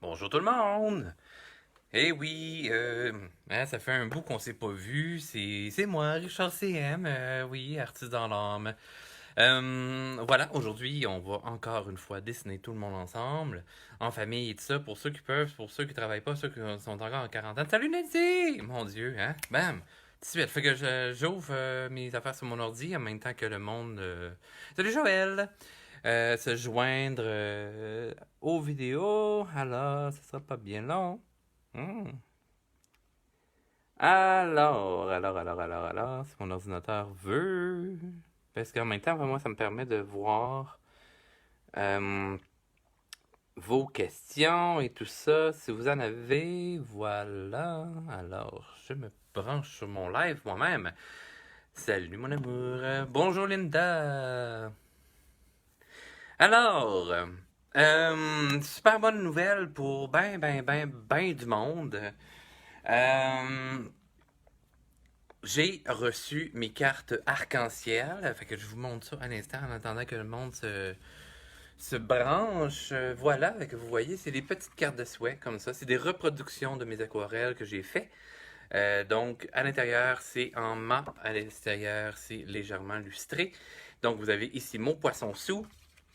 Bonjour tout le monde! Eh oui, ça fait un bout qu'on s'est pas vu. C'est moi, Richard CM, oui, artiste dans l'âme. Voilà, aujourd'hui, on va encore une fois dessiner tout le monde ensemble, en famille et tout ça, pour ceux qui peuvent, pour ceux qui travaillent pas, ceux qui sont encore en quarantaine. Salut Nancy! Mon Dieu, hein? Bam! Tout de suite, fait que j'ouvre mes affaires sur mon ordi en même temps que le monde. Salut Joël! Se joindre aux vidéos. Alors, ce sera pas bien long. Hmm. Alors, si mon ordinateur veut. Parce qu'en même temps, moi, ça me permet de voir euh, vos questions et tout ça. Si vous en avez, voilà. Alors, je me branche sur mon live moi-même. Salut mon amour. Bonjour Linda. Alors, super bonne nouvelle pour ben du monde. Euh, j'ai reçu mes cartes arc-en-ciel. Fait que je vous montre ça à l'instant en attendant que le monde se branche. Voilà, fait que vous voyez, c'est des petites cartes de souhait comme ça. C'est des reproductions de mes aquarelles que j'ai fait. Donc, à l'intérieur, c'est en mat. À l'extérieur, c'est légèrement lustré. Donc, vous avez ici mon poisson sous.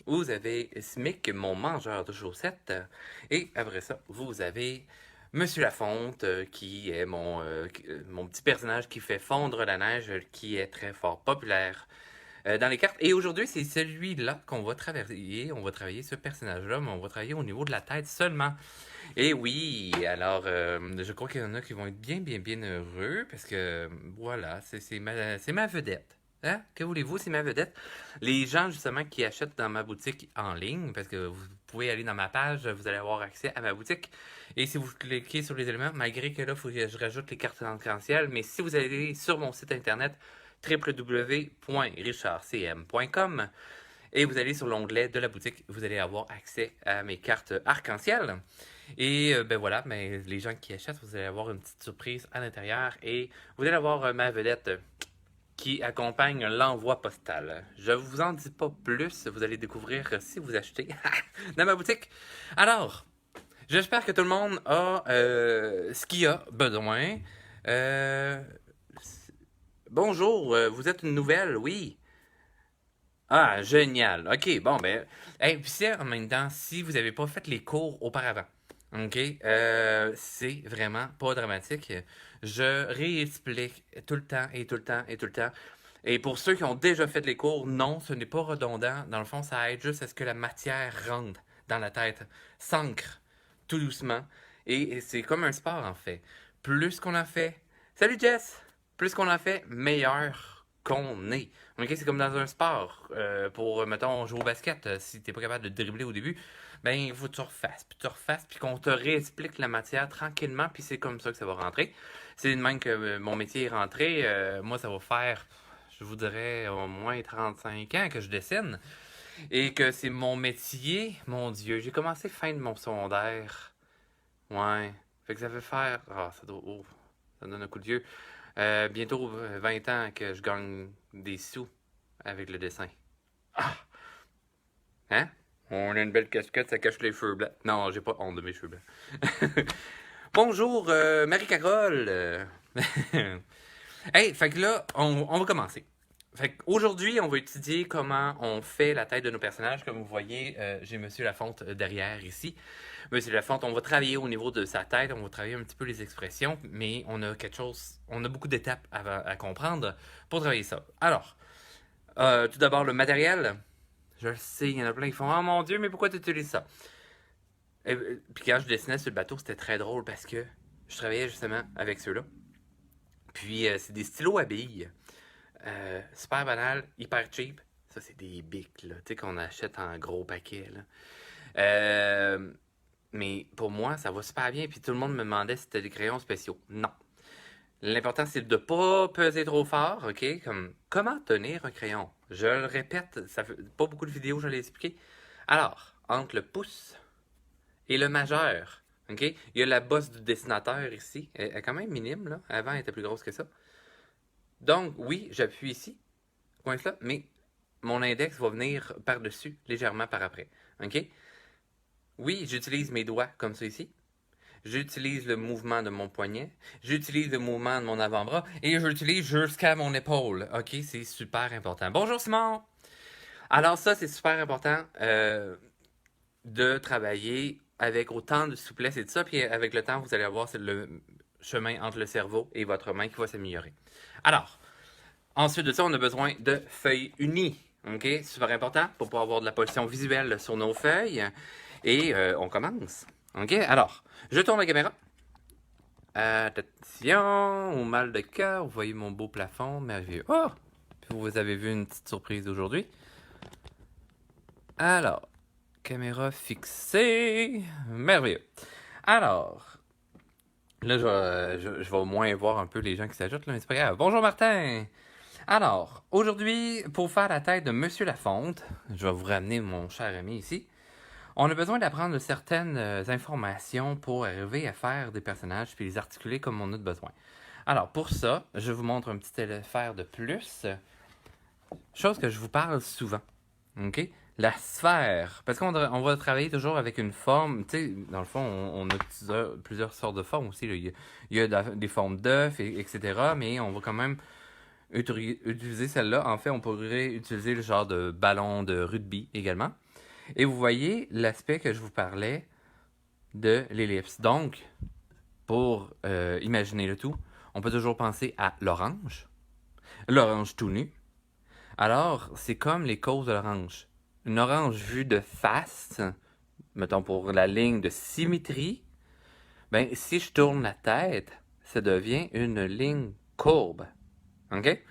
Vous avez Smic, mon mangeur de chaussettes. Et après ça, vous avez Monsieur Lafonte, qui est mon petit personnage qui fait fondre la neige, qui est très fort populaire dans les cartes. Et aujourd'hui, c'est celui-là qu'on va travailler. On va travailler ce personnage-là, mais on va travailler au niveau de la tête seulement. Et oui, alors, je crois qu'il y en a qui vont être bien heureux parce que, voilà, c'est ma vedette. Hein? Que voulez-vous, c'est ma vedette. Les gens, justement, qui achètent dans ma boutique en ligne, parce que vous pouvez aller dans ma page, vous allez avoir accès à ma boutique. Et si vous cliquez sur les éléments, malgré que là, il faut que je rajoute les cartes arc-en-ciel, mais si vous allez sur mon site internet www.richardcm.com et vous allez sur l'onglet de la boutique, vous allez avoir accès à mes cartes arc-en-ciel. Et ben voilà, mais les gens qui achètent, vous allez avoir une petite surprise à l'intérieur et vous allez avoir ma vedette qui accompagne l'envoi postal. Je vous en dis pas plus, vous allez découvrir si vous achetez dans ma boutique. Alors, j'espère que tout le monde a ce qu'il a besoin. Euh, Bonjour, vous êtes une nouvelle, oui. Ah, génial. OK, bon, ben. Hey, puis c'est en même temps, si vous n'avez pas fait les cours auparavant, OK, c'est vraiment pas dramatique. Je réexplique tout le temps et tout le temps et tout le temps. Et pour ceux qui ont déjà fait les cours, non, ce n'est pas redondant. Dans le fond, ça aide juste à ce que la matière rentre dans la tête, s'ancre tout doucement. Et c'est comme un sport, en fait. Plus qu'on en fait. Salut Jess! Plus qu'on en fait, meilleur qu'on est. Ok, c'est comme dans un sport. Pour, mettons, jouer au basket, si t'es pas capable de dribbler au début, ben, il faut que tu refasses, puis qu'on te réexplique la matière tranquillement, puis c'est comme ça que ça va rentrer. C'est de même que mon métier est rentré. Moi, ça va faire, je vous dirais, au moins 35 ans que je dessine. Et que c'est mon métier, mon Dieu. J'ai commencé fin de mon secondaire. Ouais. Fait que ça fait faire. Ah, ça doit. Oh, ça donne un coup de vieux. Bientôt 20 ans que je gagne des sous avec le dessin. Ah! Hein? On a une belle casquette, ça cache les cheveux blancs. Non, j'ai pas honte de mes cheveux blancs. Bonjour, Marie-Carole. Hey, fait que là, on va commencer. Fait qu'aujourd'hui, on va étudier comment on fait la tête de nos personnages. Comme vous voyez, j'ai Monsieur Lafonte derrière ici. Monsieur Lafonte, on va travailler au niveau de sa tête, on va travailler un petit peu les expressions, mais on a quelque chose, on a beaucoup d'étapes à comprendre pour travailler ça. Alors, tout d'abord, le matériel. Je le sais, il y en a plein qui font oh mon Dieu, mais pourquoi tu utilises ça? Puis quand je dessinais sur le bateau, c'était très drôle parce que je travaillais justement avec ceux-là. Puis c'est des stylos à billes. Super banal, hyper cheap. Ça, c'est des bics, là, tu sais, qu'on achète en gros paquet, là. Euh, mais pour moi, ça va super bien. Puis tout le monde me demandait si c'était des crayons spéciaux. Non. L'important, c'est de ne pas peser trop fort, OK? Comme, comment tenir un crayon? Je le répète, ça fait pas beaucoup de vidéos, je l'ai expliqué. Alors, entre le pouce et le majeur, OK? Il y a la bosse du dessinateur ici. Elle est quand même minime, là. Avant, elle était plus grosse que ça. Donc, oui, j'appuie ici, coince là, mais mon index va venir par-dessus, légèrement par après. OK? Oui, j'utilise mes doigts comme ça ici. J'utilise le mouvement de mon poignet. J'utilise le mouvement de mon avant-bras. Et j'utilise jusqu'à mon épaule. OK, c'est super important. Bonjour Simon! Alors ça, c'est super important de travailler avec autant de souplesse et de ça. Puis avec le temps, vous allez avoir le chemin entre le cerveau et votre main qui va s'améliorer. Alors, ensuite de ça, on a besoin de feuilles unies. OK? Super important pour pouvoir avoir de la position visuelle sur nos feuilles. Et on commence. OK? Alors, je tourne la caméra. Attention, au mal de cœur. Vous voyez mon beau plafond merveilleux. Oh! Vous avez vu une petite surprise aujourd'hui. Alors, caméra fixée. Merveilleux. Alors, là, je vais au moins voir un peu les gens qui s'ajoutent, là, mais c'est pas grave. Bonjour Martin! Alors, aujourd'hui, pour faire la tête de Monsieur Lafonte, je vais vous ramener mon cher ami ici. On a besoin d'apprendre certaines informations pour arriver à faire des personnages puis les articuler comme on a besoin. Alors, pour ça, je vous montre un petit affaire de plus. Chose que je vous parle souvent. OK? La sphère. Parce qu'on va travailler toujours avec une forme. Tu sais, dans le fond, on a plusieurs sortes de formes aussi. Là. Il y a des formes d'œufs, etc. Mais on va quand même utiliser celle-là. En fait, on pourrait utiliser le genre de ballon de rugby également. Et vous voyez l'aspect que je vous parlais de l'ellipse. Donc, pour imaginer le tout, on peut toujours penser à l'orange tout nu. Alors, c'est comme les causes de l'orange. Une orange vue de face, mettons pour la ligne de symétrie, ben si je tourne la tête, ça devient une ligne courbe. OK?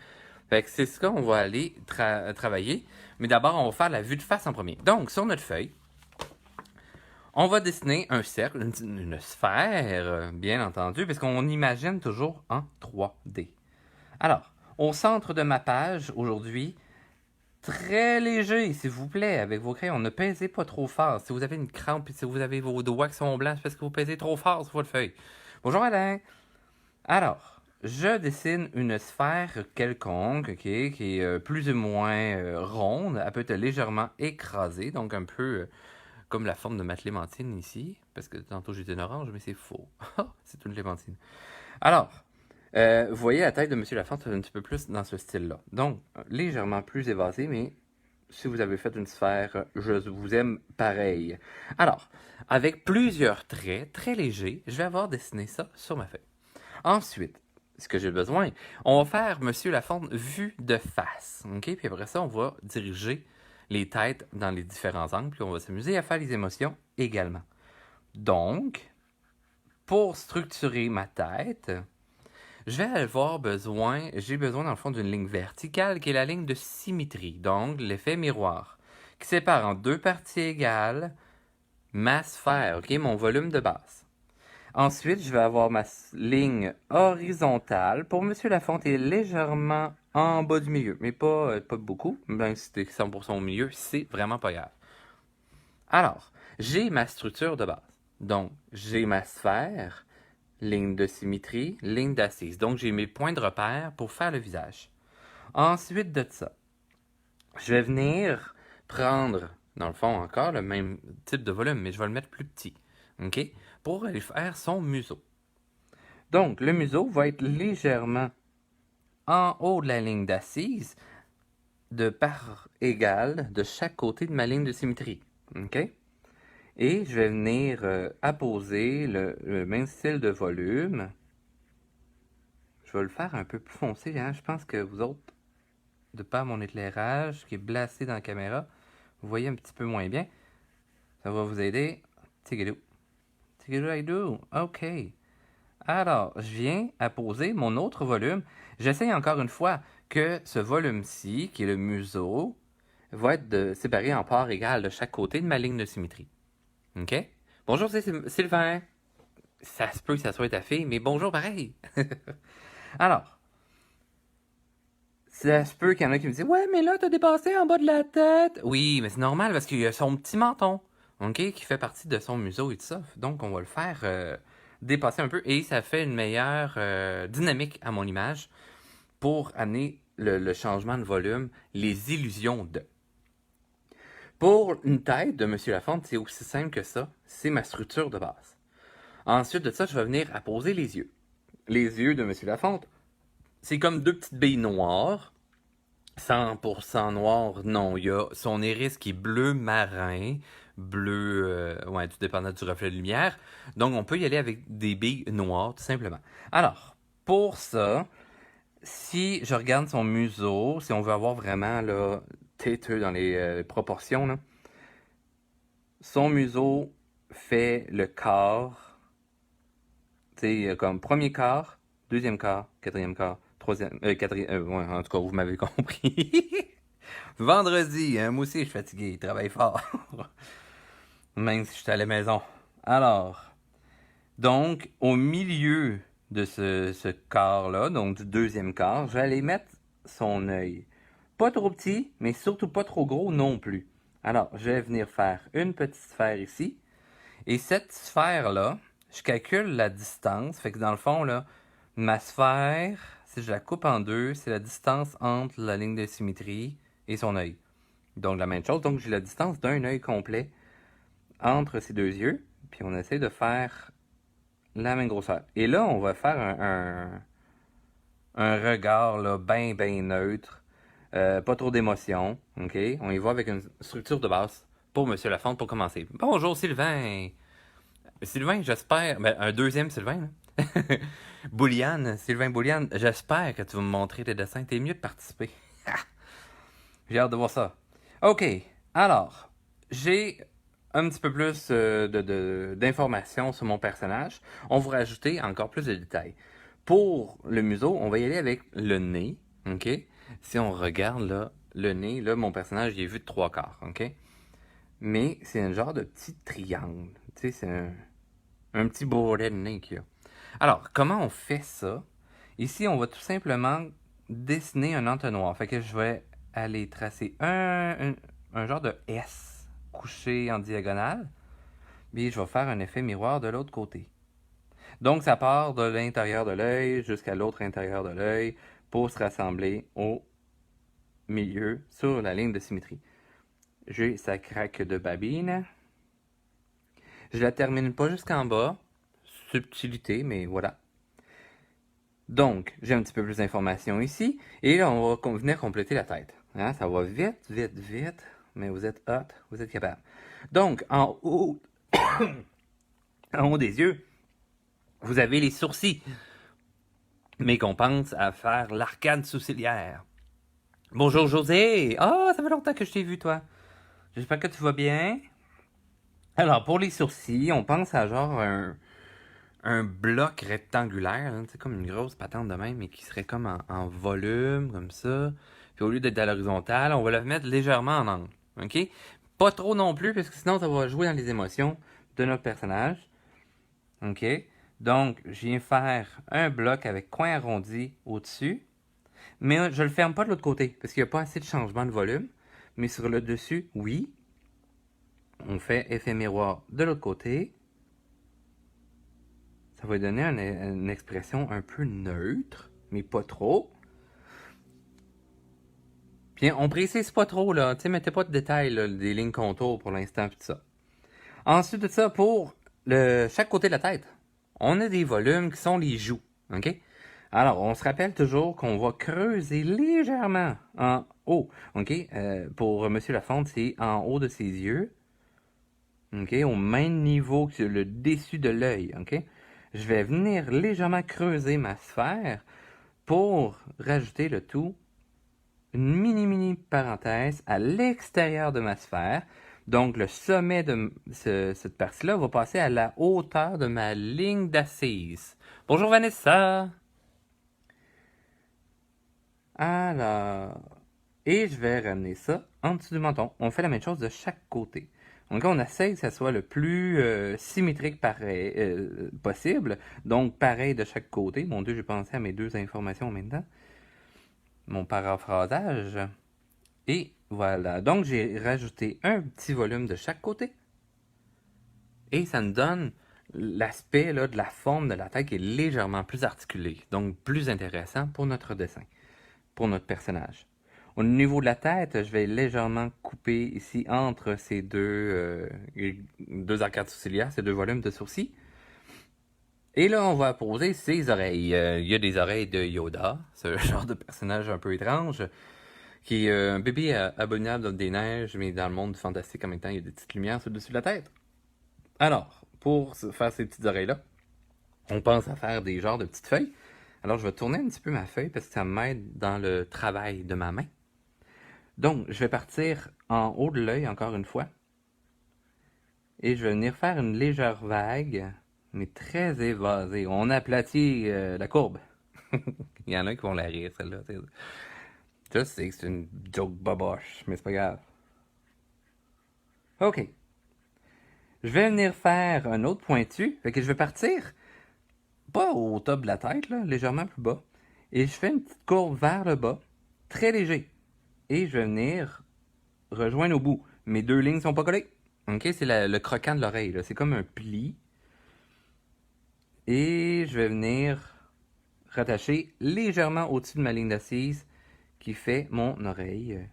Fait que c'est ce qu'on va aller travailler. Mais d'abord, on va faire la vue de face en premier. Donc, sur notre feuille, on va dessiner un cercle, une sphère, bien entendu, parce qu'on imagine toujours en 3D. Alors, au centre de ma page, aujourd'hui, très léger, s'il vous plaît, avec vos crayons. Ne pèsez pas trop fort. Si vous avez une crampe et si vous avez vos doigts qui sont blancs, c'est parce que vous pèsez trop fort sur votre feuille. Bonjour Alain. Alors, je dessine une sphère quelconque, ok, qui est plus ou moins ronde. Elle peut être légèrement écrasée, donc un peu comme la forme de ma clémentine ici. Parce que tantôt j'ai dit une orange, mais c'est faux. C'est une clémentine. Alors, vous voyez la tête de Monsieur Lafonte un petit peu plus dans ce style-là. Donc, légèrement plus évasé, mais si vous avez fait une sphère, je vous aime pareil. Alors, avec plusieurs traits très légers, je vais avoir dessiné ça sur ma feuille. Ensuite, ce que j'ai besoin, on va faire Monsieur Lafonte vue de face. OK? Puis après ça, on va diriger les têtes dans les différents angles, puis on va s'amuser à faire les émotions également. Donc, pour structurer ma tête, j'ai besoin dans le fond d'une ligne verticale qui est la ligne de symétrie, donc l'effet miroir, qui sépare en deux parties égales ma sphère, ok, mon volume de base. Ensuite, je vais avoir ma ligne horizontale. Pour Monsieur Lafonte, est légèrement en bas du milieu, mais pas beaucoup. Même si c'était 100% au milieu, c'est vraiment pas grave. Alors, j'ai ma structure de base. Donc, j'ai ma sphère, ligne de symétrie, ligne d'assise. Donc, j'ai mes points de repère pour faire le visage. Ensuite de ça, je vais venir prendre, dans le fond encore, le même type de volume, mais je vais le mettre plus petit, OK? Pour aller faire son museau. Donc, le museau va être légèrement en haut de la ligne d'assise, de part égale de chaque côté de ma ligne de symétrie, OK? Et je vais venir apposer le même style de volume. Je vais le faire un peu plus foncé, hein? Je pense que vous autres, de par mon éclairage qui est blasé dans la caméra, vous voyez un petit peu moins bien. Ça va vous aider. Tigadou. Tigadou, OK. Alors, je viens apposer mon autre volume. J'essaye encore une fois que ce volume-ci, qui est le museau, va être séparé en parts égales de chaque côté de ma ligne de symétrie. OK? Bonjour, c'est Sylvain. Ça se peut que ça soit ta fille, mais bonjour pareil. Alors, ça se peut qu'il y en a qui me disent « Ouais, mais là, t'as dépassé en bas de la tête. » Oui, mais c'est normal parce qu'il y a son petit menton, OK, qui fait partie de son museau et tout ça. Donc, on va le faire dépasser un peu et ça fait une meilleure dynamique à mon image pour amener le changement de volume, les illusions de. Pour une tête de Monsieur Lafonte, c'est aussi simple que ça. C'est ma structure de base. Ensuite de ça, je vais venir apposer les yeux. Les yeux de Monsieur Lafonte, c'est comme deux petites billes noires. 100% noir, non. Il y a son iris qui est bleu marin, bleu, ouais, tout dépendant du reflet de lumière. Donc, on peut y aller avec des billes noires, tout simplement. Alors, pour ça, si je regarde son museau, si on veut avoir vraiment là, têteux dans les proportions, là, son museau fait le quart, tu sais, comme premier quart, deuxième quart, quatrième quart, troisième, quatrième, ouais, en tout cas, vous m'avez compris. Vendredi, hein, moi aussi je suis fatigué, je travaille fort. Même si je suis à la maison. Alors, donc, au milieu de ce quart-là, donc du deuxième quart, je vais aller mettre son œil. Pas trop petit, mais surtout pas trop gros non plus. Alors, je vais venir faire une petite sphère ici. Et cette sphère-là, je calcule la distance. Fait que dans le fond, là, ma sphère, si je la coupe en deux, c'est la distance entre la ligne de symétrie et son œil. Donc, la même chose. Donc, j'ai la distance d'un œil complet entre ces deux yeux. Puis, on essaie de faire la même grosseur. Et là, on va faire un regard là, bien, bien neutre. Pas trop d'émotion. OK? On y va avec une structure de base pour Monsieur Lafonte pour commencer. Bonjour, Sylvain! Sylvain, j'espère. Ben, un deuxième Sylvain, là. Bouliane, Sylvain Bouliane, j'espère que tu vas me montrer tes dessins. T'es mieux de participer. J'ai hâte de voir ça. OK. Alors, j'ai un petit peu plus d'informations sur mon personnage. On va rajouter encore plus de détails. Pour le museau, on va y aller avec le nez. OK? Si on regarde là, le nez, là, mon personnage, il est vu de trois quarts. OK? Mais c'est un genre de petit triangle. Tu sais, c'est un petit bourrelet de nez qu'il y a. Alors, comment on fait ça? Ici, on va tout simplement dessiner un entonnoir. Fait que je vais aller tracer un genre de S couché en diagonale. Puis je vais faire un effet miroir de l'autre côté. Donc, ça part de l'intérieur de l'œil jusqu'à l'autre intérieur de l'œil pour se rassembler au milieu sur la ligne de symétrie. J'ai sa craque de babine. Je la termine pas jusqu'en bas. Subtilité, mais voilà. Donc, j'ai un petit peu plus d'informations ici. Et là, on va venir compléter la tête. Hein, ça va vite, vite, vite. Mais vous êtes hot, vous êtes capable. Donc, en haut, en haut des yeux, vous avez les sourcils. Mais qu'on pense à faire l'arcade sourcilière. Bonjour José! Ah, ça fait longtemps que je t'ai vu, toi. J'espère que tu vas bien. Alors, pour les sourcils, on pense à genre un bloc rectangulaire, hein, comme une grosse patente de même, mais qui serait comme en volume, comme ça. Puis au lieu d'être à l'horizontale, on va la mettre légèrement en angle. OK? Pas trop non plus, parce que sinon, ça va jouer dans les émotions de notre personnage. OK? Donc, je viens faire un bloc avec coin arrondi au-dessus. Mais je le ferme pas de l'autre côté, parce qu'il n'y a pas assez de changement de volume. Mais sur le dessus, oui. On fait effet miroir de l'autre côté. Ça va donner une expression un peu neutre, mais pas trop. Puis on précise pas trop, là. Tu sais, mettez pas de détails, là, des lignes contours pour l'instant, puis tout ça. Ensuite de ça, pour chaque côté de la tête, on a des volumes qui sont les joues. OK? Alors, on se rappelle toujours qu'on va creuser légèrement en haut. OK? Pour Monsieur Lafonte, c'est en haut de ses yeux. OK? Au même niveau que le dessus de l'œil. OK? Je vais venir légèrement creuser ma sphère pour rajouter le tout, une mini parenthèse à l'extérieur de ma sphère. Donc, le sommet de cette partie-là va passer à la hauteur de ma ligne d'assise. Bonjour Vanessa! Alors, et je vais ramener ça en dessous du menton. On fait la même chose de chaque côté. Donc, on essaie que ça soit le plus symétrique possible. Donc, pareil de chaque côté. Mon Dieu, j'ai pensé à mes deux informations en même temps. Mon paraphrasage. Et voilà. Donc, j'ai rajouté un petit volume de chaque côté. Et ça nous donne l'aspect là, de la forme de la tête qui est légèrement plus articulée. Donc, plus intéressant pour notre dessin, pour notre personnage. Au niveau de la tête, je vais légèrement couper ici entre ces deux arcades sourcilières, ces deux volumes de sourcils. Et là, on va poser ses oreilles. Il y a des oreilles de Yoda, ce genre de personnage un peu étrange, qui est un bébé abominable dans des neiges, mais dans le monde fantastique en même temps, il y a des petites lumières sur le dessus de la tête. Alors, pour faire ces petites oreilles-là, on pense à faire des genres de petites feuilles. Alors, je vais tourner un petit peu ma feuille parce que ça m'aide dans le travail de ma main. Donc, je vais partir en haut de l'œil encore une fois. Et je vais venir faire une légère vague, mais très évasée. On aplatit la courbe. Il y en a qui vont la rire, celle-là. Je sais que c'est une joke boboche, mais c'est pas grave. OK. Je vais venir faire un autre pointu. Fait que je vais partir, pas au top de la tête, là, légèrement plus bas. Et je fais une petite courbe vers le bas, très léger. Et je vais venir rejoindre au bout. Mes deux lignes sont pas collées. OK, c'est le croquant de l'oreille, là. C'est comme un pli. Et je vais venir rattacher légèrement au-dessus de ma ligne d'assise qui fait mon oreille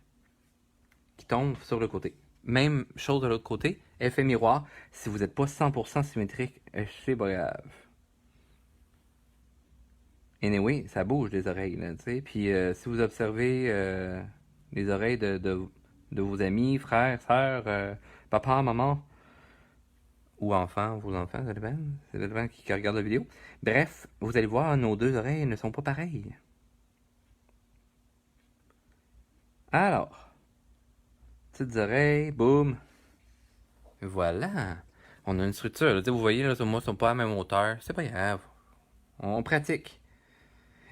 qui tombe sur le côté. Même chose de l'autre côté, effet miroir. Si vous n'êtes pas 100% symétrique, c'est pas grave. Anyway, ça bouge les oreilles, là, tu sais. Puis si vous observez les oreilles de vos amis, frères, sœurs, papa, maman, ou enfants, vos enfants, ça dépend. Ça dépend qui regarde la vidéo. Bref, vous allez voir, nos deux oreilles ne sont pas pareilles. Alors, petites oreilles, boum. Voilà. On a une structure. Là, vous voyez, là, moi, ils sont pas à la même hauteur. C'est pas grave. On pratique.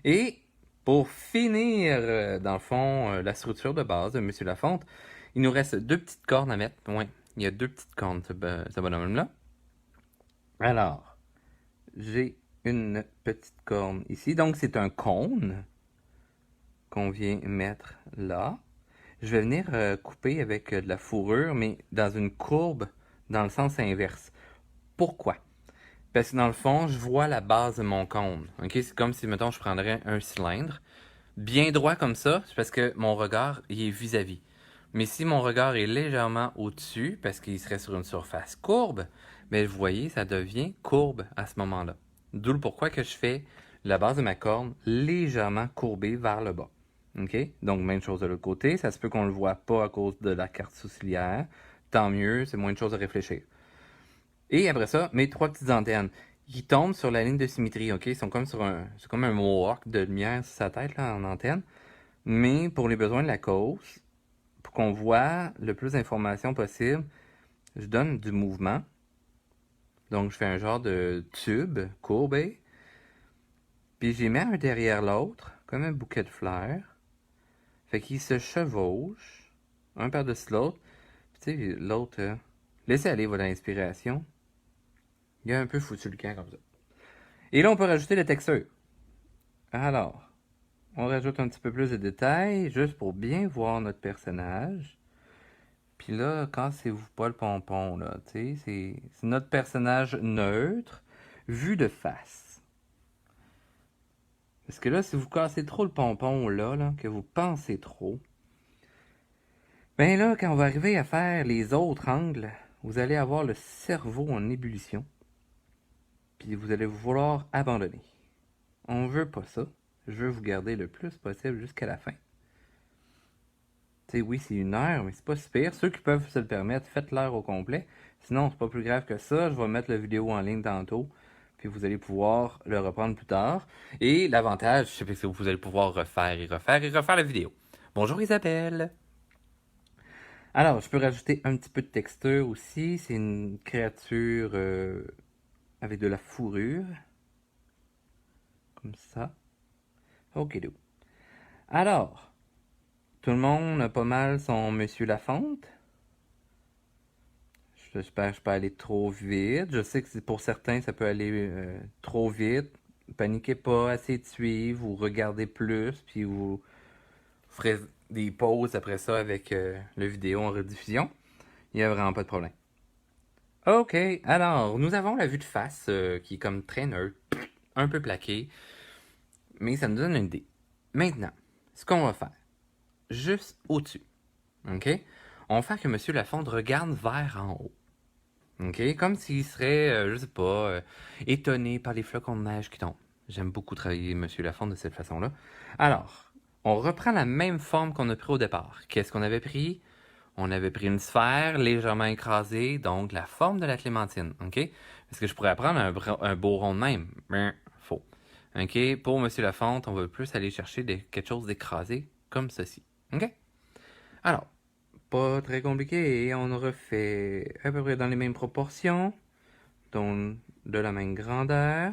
Et pour finir, dans le fond, la structure de base de Monsieur Lafonte, il nous reste deux petites cornes à mettre. Oui, il y a deux petites cornes, ce bonhomme-là. Alors, j'ai une petite corne ici. Donc, c'est un cône qu'on vient mettre là. Je vais venir couper avec de la fourrure, mais dans une courbe dans le sens inverse. Pourquoi? Parce que dans le fond, je vois la base de mon cône. Ok, c'est comme si, mettons, je prendrais un cylindre. Bien droit comme ça, c'est parce que mon regard il est vis-à-vis. Mais si mon regard est légèrement au-dessus, parce qu'il serait sur une surface courbe, mais vous voyez, ça devient courbe à ce moment-là. D'où le pourquoi que je fais la base de ma corne légèrement courbée vers le bas. OK? Donc, même chose de l'autre côté. Ça se peut qu'on ne le voit pas à cause de la carte sourcilière. Tant mieux, c'est moins de choses à réfléchir. Et après ça, mes trois petites antennes qui tombent sur la ligne de symétrie, ok? Ils sont comme c'est comme un mohawk de lumière sur sa tête, là, en antenne. Mais pour les besoins de la cause, pour qu'on voit le plus d'informations possible, je donne du mouvement. Donc, je fais un genre de tube courbé. Puis, j'y mets un derrière l'autre, comme un bouquet de fleurs. Fait qu'ils se chevauchent, un par-dessus l'autre. Puis, tu sais, l'autre, laissez aller votre inspiration. Il a un peu foutu le camp comme ça. Et là, on peut rajouter la texture. Alors, on rajoute un petit peu plus de détails, juste pour bien voir notre personnage. Puis là, cassez-vous pas le pompon, là, tu sais, c'est notre personnage neutre, vu de face. Parce que là, si vous cassez trop le pompon, là, que vous pensez trop, ben là, quand on va arriver à faire les autres angles, vous allez avoir le cerveau en ébullition. Puis vous allez vouloir abandonner. On veut pas ça. Je veux vous garder le plus possible jusqu'à la fin. Tu sais, oui, c'est 1 heure, mais c'est pas si pire. Ceux qui peuvent se le permettre, faites l'heure au complet. Sinon, c'est pas plus grave que ça. Je vais mettre la vidéo en ligne tantôt. Puis vous allez pouvoir le reprendre plus tard. Et l'avantage, c'est que vous allez pouvoir refaire et refaire et refaire la vidéo. Bonjour Isabelle! Alors, je peux rajouter un petit peu de texture aussi. C'est une créature avec de la fourrure. Comme ça. Ok, do. Alors, tout le monde a pas mal son Monsieur Lafonte. J'espère que je peux aller trop vite. Je sais que pour certains, ça peut aller trop vite. Paniquez pas, essayez de suivre, ou regardez plus, puis vous ferez des pauses après ça avec la vidéo en rediffusion. Il n'y a vraiment pas de problème. Ok, alors, nous avons la vue de face qui est comme très neutre, un peu plaquée, mais ça nous donne une idée. Maintenant, ce qu'on va faire, juste au-dessus. OK? On va faire que Monsieur Lafonde regarde vers en haut. OK? Comme s'il serait, je sais pas, étonné par les flocons de neige qui tombent. J'aime beaucoup travailler Monsieur Lafonde de cette façon-là. Alors, on reprend la même forme qu'on a pris au départ. Qu'est-ce qu'on avait pris? On avait pris une sphère légèrement écrasée, donc la forme de la clémentine. OK? Est-ce que je pourrais prendre un beau rond de même? Ben, faux. OK? Pour Monsieur Lafonte, on va plus aller chercher quelque chose d'écrasé, comme ceci. OK? Alors, pas très compliqué. On refait à peu près dans les mêmes proportions, donc de la même grandeur.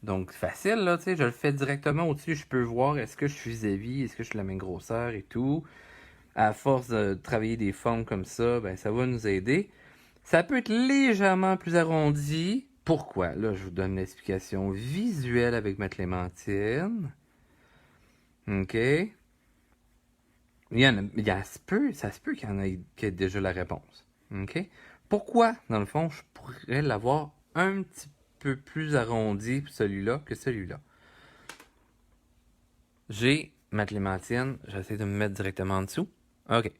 Donc, facile, là, tu sais, je le fais directement au-dessus. Je peux voir est-ce que je suis vis-à-vis, est-ce que je suis de la même grosseur et tout. À force de travailler des formes comme ça, ben, ça va nous aider. Ça peut être légèrement plus arrondi. Pourquoi? Là, je vous donne l'explication visuelle avec ma clémentine. OK? Ça se peut qu'il y en ait, qu'il y ait déjà la réponse. OK? Pourquoi, dans le fond, je pourrais l'avoir un petit peu plus arrondi, celui-là, que celui-là? J'ai ma clémentine, j'essaie de me mettre directement en dessous. OK.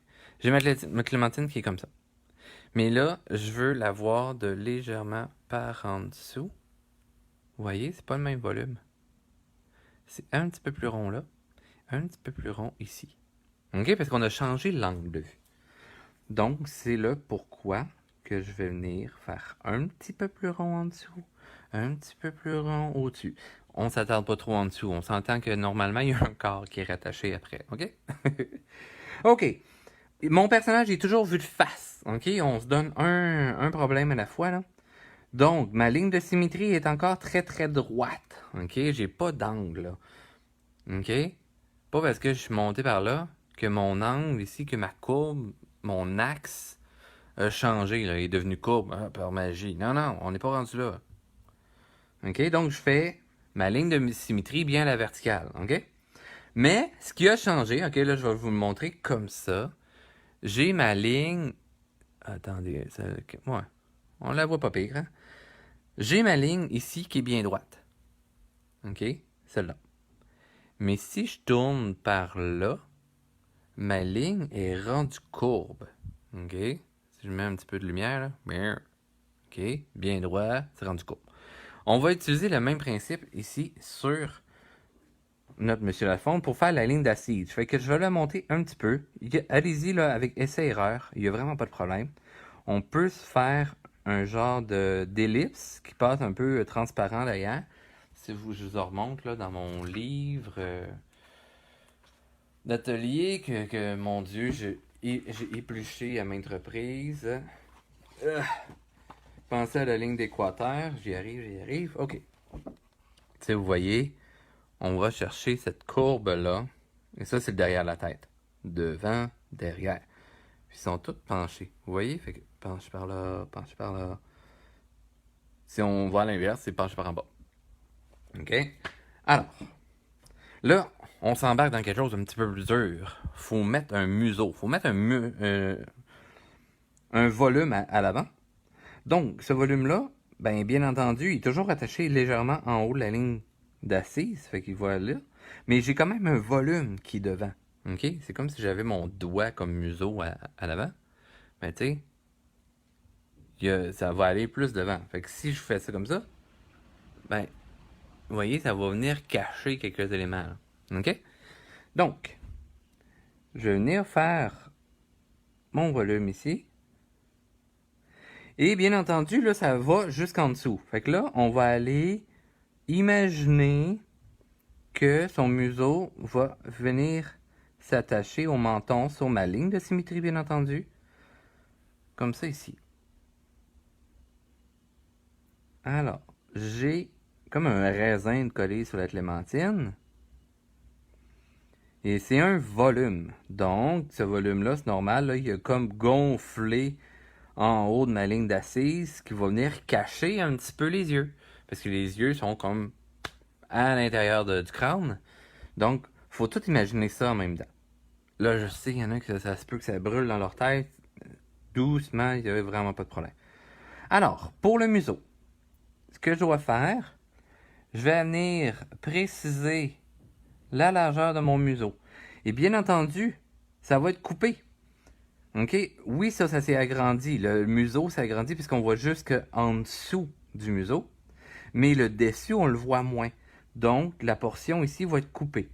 J'ai ma clémentine qui est comme ça. Mais là, je veux l'avoir de légèrement par en dessous. Vous voyez, c'est pas le même volume. C'est un petit peu plus rond là, un petit peu plus rond ici. OK? Parce qu'on a changé l'angle de vue. Donc, c'est là pourquoi que je vais venir faire un petit peu plus rond en dessous, un petit peu plus rond au-dessus. On s'attarde pas trop en dessous. On s'entend que normalement, il y a un corps qui est rattaché après. OK? OK. Mon personnage est toujours vu de face. OK? On se donne un problème à la fois, là. Donc, ma ligne de symétrie est encore très, très droite. OK? J'ai pas d'angle, là. OK? Pas parce que je suis monté par là que mon angle ici, que ma courbe, mon axe a changé, là, est devenu courbe par magie. Non, non, on n'est pas rendu là. OK? Donc, je fais ma ligne de symétrie bien à la verticale. OK? Mais, ce qui a changé, OK, là, je vais vous le montrer comme ça. J'ai ma ligne... Attendez, ouais, on la voit pas pire, hein? J'ai ma ligne ici qui est bien droite. OK? Celle-là. Mais si je tourne par là, ma ligne est rendue courbe. OK? Si je mets un petit peu de lumière, là. OK? Bien droit, c'est rendu courbe. On va utiliser le même principe ici sur notre Monsieur Lafonde pour faire la ligne d'assise. Fait que je vais la monter un petit peu. Allez-y là avec essai-erreur. Il n'y a vraiment pas de problème. On peut se faire un genre d'ellipse qui passe un peu transparent derrière. Si je vous en remonte là, dans mon livre d'atelier que, mon Dieu, j'ai épluché à maintes reprises. Pensez à la ligne d'équateur. J'y arrive. OK. Tu sais, vous voyez, on va chercher cette courbe-là. Et ça, c'est le derrière la tête. Devant, derrière. Puis ils sont tous penchés. Vous voyez? Fait que penché par là, penché par là. Si on va à l'inverse, c'est penché par en bas. OK? Alors, là, on s'embarque dans quelque chose d'un petit peu plus dur. Faut mettre un museau. Faut mettre un volume à l'avant. Donc, ce volume-là, ben, bien entendu, il est toujours attaché légèrement en haut de la ligne d'assise. Fait qu'il va là. Mais j'ai quand même un volume qui est devant. OK? C'est comme si j'avais mon doigt comme museau à l'avant. Mais tu sais, ça va aller plus devant. Fait que si je fais ça comme ça, ben, vous voyez, ça va venir cacher quelques éléments. Là. OK? Donc, je vais venir faire mon volume ici. Et bien entendu, là, ça va jusqu'en dessous. Fait que là, on va aller imaginer que son museau va venir s'attacher au menton sur ma ligne de symétrie, bien entendu. Comme ça ici. Alors, j'ai comme un raisin de collé sur la clémentine. Et c'est un volume. Donc, ce volume-là, c'est normal. Là, il a comme gonflé en haut de ma ligne d'assise qui va venir cacher un petit peu les yeux. Parce que les yeux sont comme à l'intérieur du crâne. Donc, faut tout imaginer ça en même temps. Là, je sais, il y en a que ça se peut que ça brûle dans leur tête. Doucement, il n'y avait vraiment pas de problème. Alors, pour le museau, ce que je dois faire, je vais venir préciser la largeur de mon museau. Et bien entendu, ça va être coupé. OK? Oui, ça s'est agrandi. Le museau s'est agrandi puisqu'on voit jusqu'en dessous du museau. Mais le dessus, on le voit moins. Donc, la portion ici va être coupée.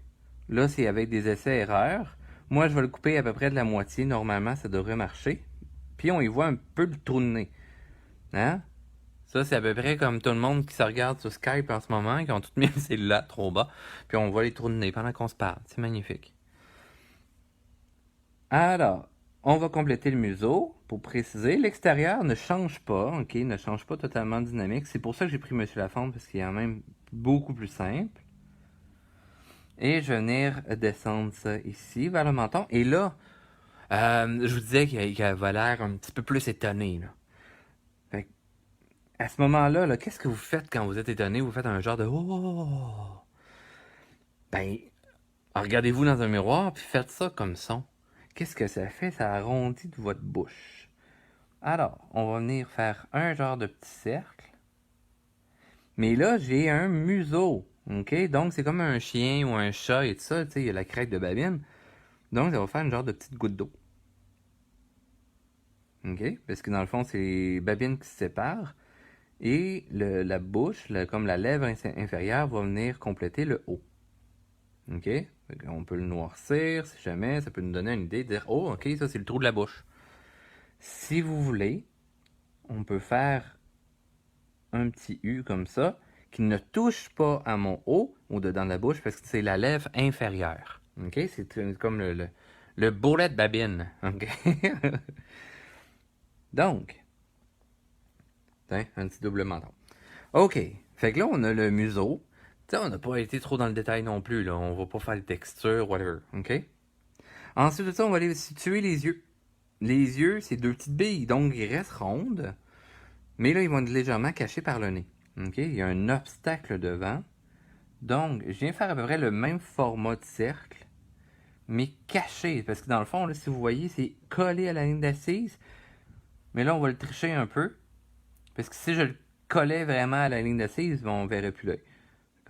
Là, c'est avec des essais-erreurs. Moi, je vais le couper à peu près de la moitié. Normalement, ça devrait marcher. Puis, on y voit un peu le trou de nez. Hein? Ça, c'est à peu près comme tout le monde qui se regarde sur Skype en ce moment, qui ont toutes mis le cellulaire trop bas. Puis, on voit les trous de nez pendant qu'on se parle. C'est magnifique. Alors, on va compléter le museau. Pour préciser, l'extérieur ne change pas, ok, ne change pas totalement de dynamique. C'est pour ça que j'ai pris Monsieur Lafond, parce qu'il est quand même beaucoup plus simple. Et je vais venir descendre ça ici, vers le menton. Et là, je vous disais qu'il avait l'air un petit peu plus étonné, là. Fait que, à ce moment-là, là, qu'est-ce que vous faites quand vous êtes étonné? Vous faites un genre de oh! Ben, regardez-vous dans un miroir, puis faites ça comme son. Qu'est-ce que ça fait? Ça arrondit de votre bouche. Alors, on va venir faire un genre de petit cercle. Mais là, j'ai un museau. OK? Donc, c'est comme un chien ou un chat et tout ça. Tu sais, il y a la crête de babine. Donc, ça va faire une genre de petite goutte d'eau. OK? Parce que dans le fond, c'est les babines qui se séparent. Et la bouche, comme la lèvre inférieure, va venir compléter le haut. OK? On peut le noircir si jamais. Ça peut nous donner une idée de dire, oh, OK, ça, c'est le trou de la bouche. Si vous voulez, on peut faire un petit U comme ça, qui ne touche pas à mon haut, au dedans de la bouche, parce que c'est la lèvre inférieure. OK? C'est comme le bourrelet de babine. OK? Donc, tiens, un petit double menton. OK. Fait que là, on a le museau. Tu sais, on n'a pas été trop dans le détail non plus, là. On va pas faire les textures, whatever. OK? Ensuite de ça, on va aller situer les yeux. Les yeux, c'est deux petites billes, donc ils restent rondes. Mais là, ils vont être légèrement cachés par le nez. OK? Il y a un obstacle devant. Donc, je viens faire à peu près le même format de cercle, mais caché. Parce que dans le fond, là, si vous voyez, c'est collé à la ligne d'assise. Mais là, on va le tricher un peu. Parce que si je le collais vraiment à la ligne d'assise, on ne verrait plus l'œil.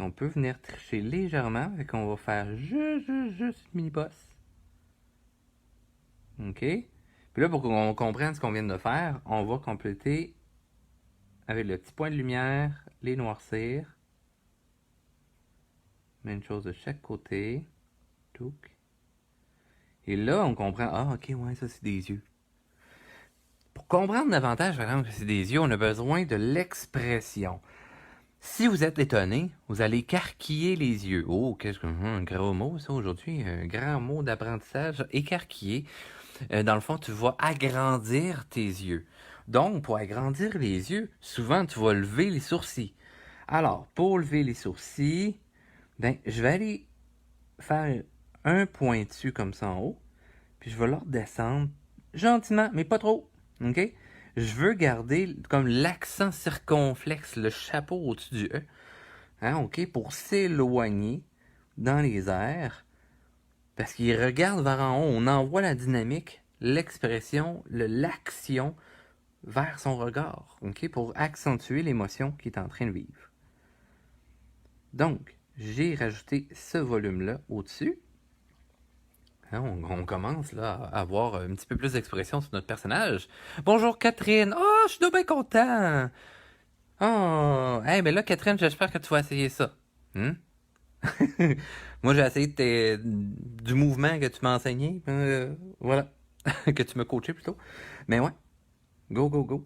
On peut venir tricher légèrement. Fait qu'on va faire juste une mini-bosse. OK? Puis là, pour qu'on comprenne ce qu'on vient de faire, on va compléter avec le petit point de lumière, les noircir. Même chose de chaque côté. Touc. Et là, on comprend. Ah, ok, ouais, ça, c'est des yeux. Pour comprendre davantage, par exemple, que c'est des yeux, on a besoin de l'expression. Si vous êtes étonné, vous allez écarquiller les yeux. Oh, qu'est-ce que un gros mot, ça, aujourd'hui. Un grand mot d'apprentissage. Écarquiller. Dans le fond, tu vas agrandir tes yeux. Donc, pour agrandir les yeux, souvent, tu vas lever les sourcils. Alors, pour lever les sourcils, ben, je vais aller faire un point dessus comme ça en haut, puis je vais leur descendre gentiment, mais pas trop. OK? Je veux garder comme l'accent circonflexe, le chapeau au-dessus du E. Hein, OK? Pour s'éloigner dans les airs. Parce qu'il regarde vers en haut. On envoie la dynamique, l'expression, l'action vers son regard. OK? Pour accentuer l'émotion qu'il est en train de vivre. Donc, j'ai rajouté ce volume-là au-dessus. Hein, on commence là à avoir un petit peu plus d'expression sur notre personnage. Bonjour Catherine. Oh, je suis donc bien content. Oh, hey, mais là Catherine, j'espère que tu vas essayer ça. Hmm? Moi, j'ai essayé du mouvement que tu m'as enseigné. Voilà. Que tu m'as coaché plutôt. Mais ouais. Go, go, go.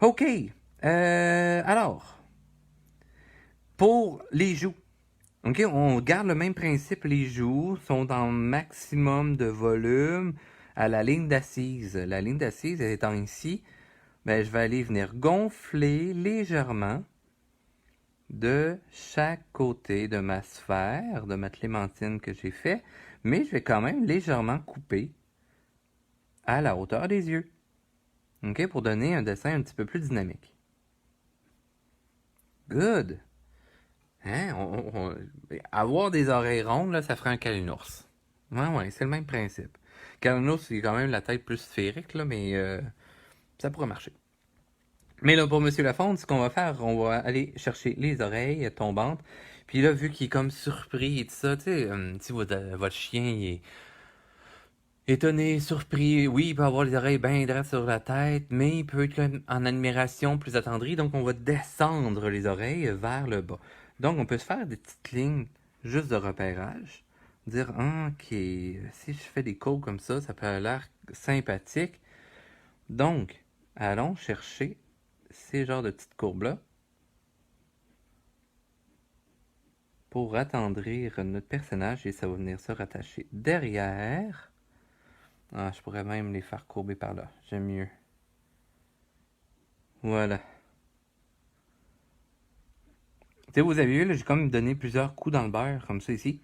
OK. Alors, pour les joues. OK, on garde le même principe. Les joues sont en maximum de volume à la ligne d'assise. La ligne d'assise étant ici, ben, je vais aller venir gonfler légèrement de chaque côté de ma sphère, de ma clémentine que j'ai fait, mais je vais quand même légèrement couper à la hauteur des yeux. OK, pour donner un dessin un petit peu plus dynamique. Good! Hein? Avoir des oreilles rondes, là, ça ferait un calinours. Ouais, c'est le même principe. Calinours, c'est quand même la tête plus sphérique, là, mais ça pourrait marcher. Mais là, pour Monsieur Lafonte, ce qu'on va faire, on va aller chercher les oreilles tombantes. Puis là, vu qu'il est comme surpris et tout ça, tu sais, si votre chien il est étonné, surpris, oui, il peut avoir les oreilles bien droites sur la tête, mais il peut être comme en admiration, plus attendri. Donc, on va descendre les oreilles vers le bas. Donc, on peut se faire des petites lignes juste de repérage. Dire, ah, ok, si je fais des courbes comme ça peut avoir l'air sympathique. Donc, allons chercher ces genres de petites courbes-là pour attendrir notre personnage et ça va venir se rattacher derrière. Ah, je pourrais même les faire courber par là. J'aime mieux. Voilà. Tu sais, vous avez vu, là, j'ai comme donné plusieurs coups dans le beurre, comme ça ici.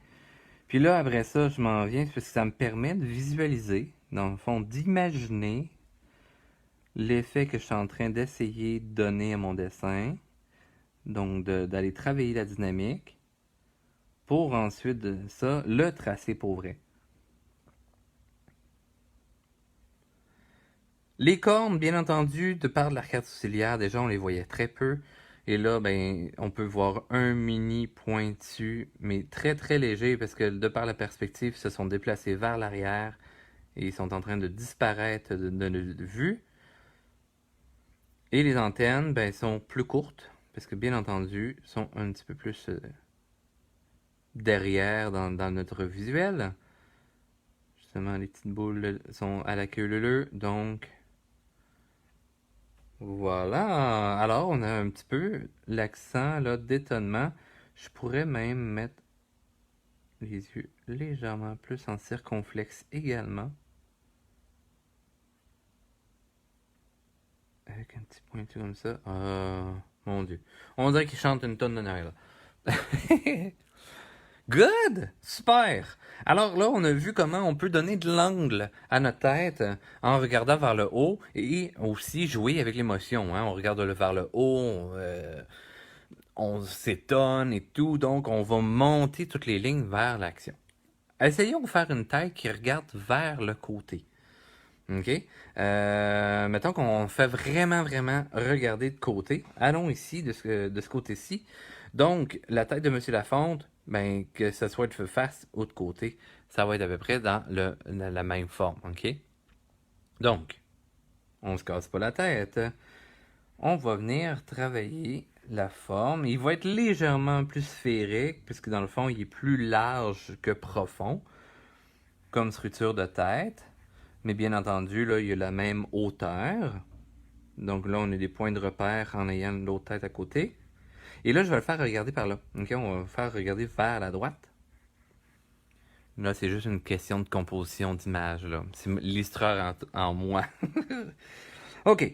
Puis là, après ça, je m'en viens parce que ça me permet de visualiser, dans le fond, d'imaginer l'effet que je suis en train d'essayer de donner à mon dessin. Donc, d'aller travailler la dynamique pour ensuite de ça, le tracer pour vrai. Les cornes, bien entendu, de par de l'arcade sourcilière, déjà on les voyait très peu. Et là, ben, on peut voir un mini pointu, mais très très léger, parce que de par la perspective, ils se sont déplacés vers l'arrière et ils sont en train de disparaître de vue. Et les antennes, ben, sont plus courtes, parce que bien entendu, sont un petit peu plus derrière dans notre visuel. Justement, les petites boules sont à la queue leu, donc voilà. Alors, on a un petit peu l'accent là d'étonnement. Je pourrais même mettre les yeux légèrement plus en circonflexe également. Avec un petit pointu comme ça. Mon Dieu. On dirait qu'il chante une tonne de Noël. Good! Super! Alors là, on a vu comment on peut donner de l'angle à notre tête en regardant vers le haut et aussi jouer avec l'émotion. Hein? On regarde vers le haut, on s'étonne et tout, donc on va monter toutes les lignes vers l'action. Essayons de faire une tête qui regarde vers le côté. OK? Mettons qu'on fait vraiment, vraiment regarder de côté. Allons ici, de ce côté-ci. Donc, la tête de Monsieur Lafonte, ben, que ce soit de face ou de côté, ça va être à peu près dans la même forme. OK? Donc, on se casse pas la tête. On va venir travailler la forme. Il va être légèrement plus sphérique, puisque dans le fond, il est plus large que profond, comme structure de tête. Mais bien entendu, là, il y a la même hauteur. Donc là, on a des points de repère en ayant l'autre tête à côté. Et là, je vais le faire regarder par là. OK, on va le faire regarder vers la droite. Là, c'est juste une question de composition d'image, là. C'est l'histoire en moi. OK.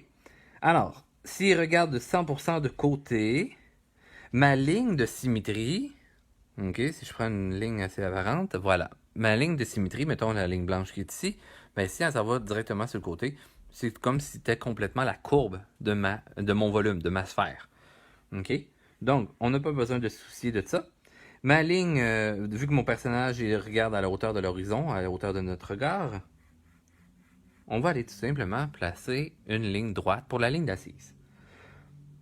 Alors, s'il regarde de 100% de côté, ma ligne de symétrie, OK, si je prends une ligne assez apparente, voilà. Ma ligne de symétrie, mettons la ligne blanche qui est ici, ben si elle s'en va directement sur le côté, c'est comme si c'était complètement la courbe de mon volume, de ma sphère. OK? Donc, on n'a pas besoin de se soucier de ça. Ma ligne, vu que mon personnage il regarde à la hauteur de l'horizon, à la hauteur de notre regard, on va aller tout simplement placer une ligne droite pour la ligne d'assise.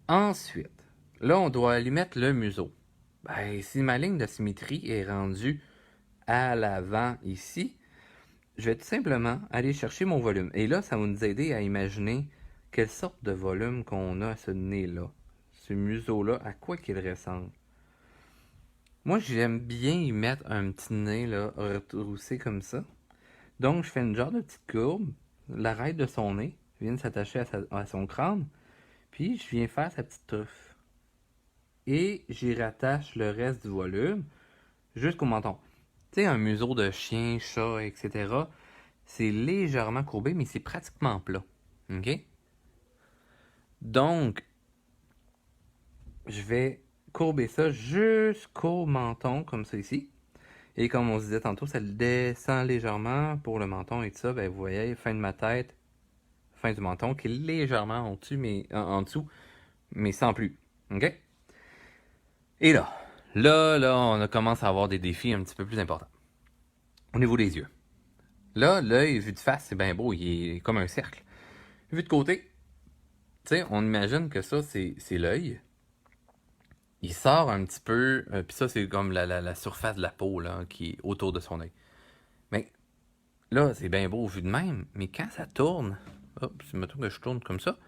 Ensuite, là, on doit lui mettre le museau. Ben, si ma ligne de symétrie est rendue à l'avant ici, je vais tout simplement aller chercher mon volume. Et là, ça va nous aider à imaginer quelle sorte de volume qu'on a à ce nez-là. Ce museau-là, à quoi qu'il ressemble. Moi, j'aime bien y mettre un petit nez là, retroussé comme ça. Donc, je fais une genre de petite courbe. L'arête de son nez vient s'attacher à son crâne. Puis, je viens faire sa petite truffe. Et j'y rattache le reste du volume jusqu'au menton. Tu sais, un museau de chien, chat, etc., c'est légèrement courbé, mais c'est pratiquement plat. OK? Donc, je vais courber ça jusqu'au menton, comme ça ici. Et comme on se disait tantôt, ça descend légèrement pour le menton et tout ça. Ben, vous voyez, fin de ma tête, fin du menton, qui est légèrement en dessous, mais sans plus. OK? Et là, on commence à avoir des défis un petit peu plus importants. Au niveau des yeux. Là, l'œil vu de face, c'est bien beau, il est comme un cercle. Vu de côté, Tu sais, on imagine que ça, c'est l'œil. Il sort un petit peu, puis ça, c'est comme la surface de la peau là, qui est autour de son œil. Mais là, c'est bien beau vu de même, mais quand ça tourne, hop, si mettons que je tourne comme ça,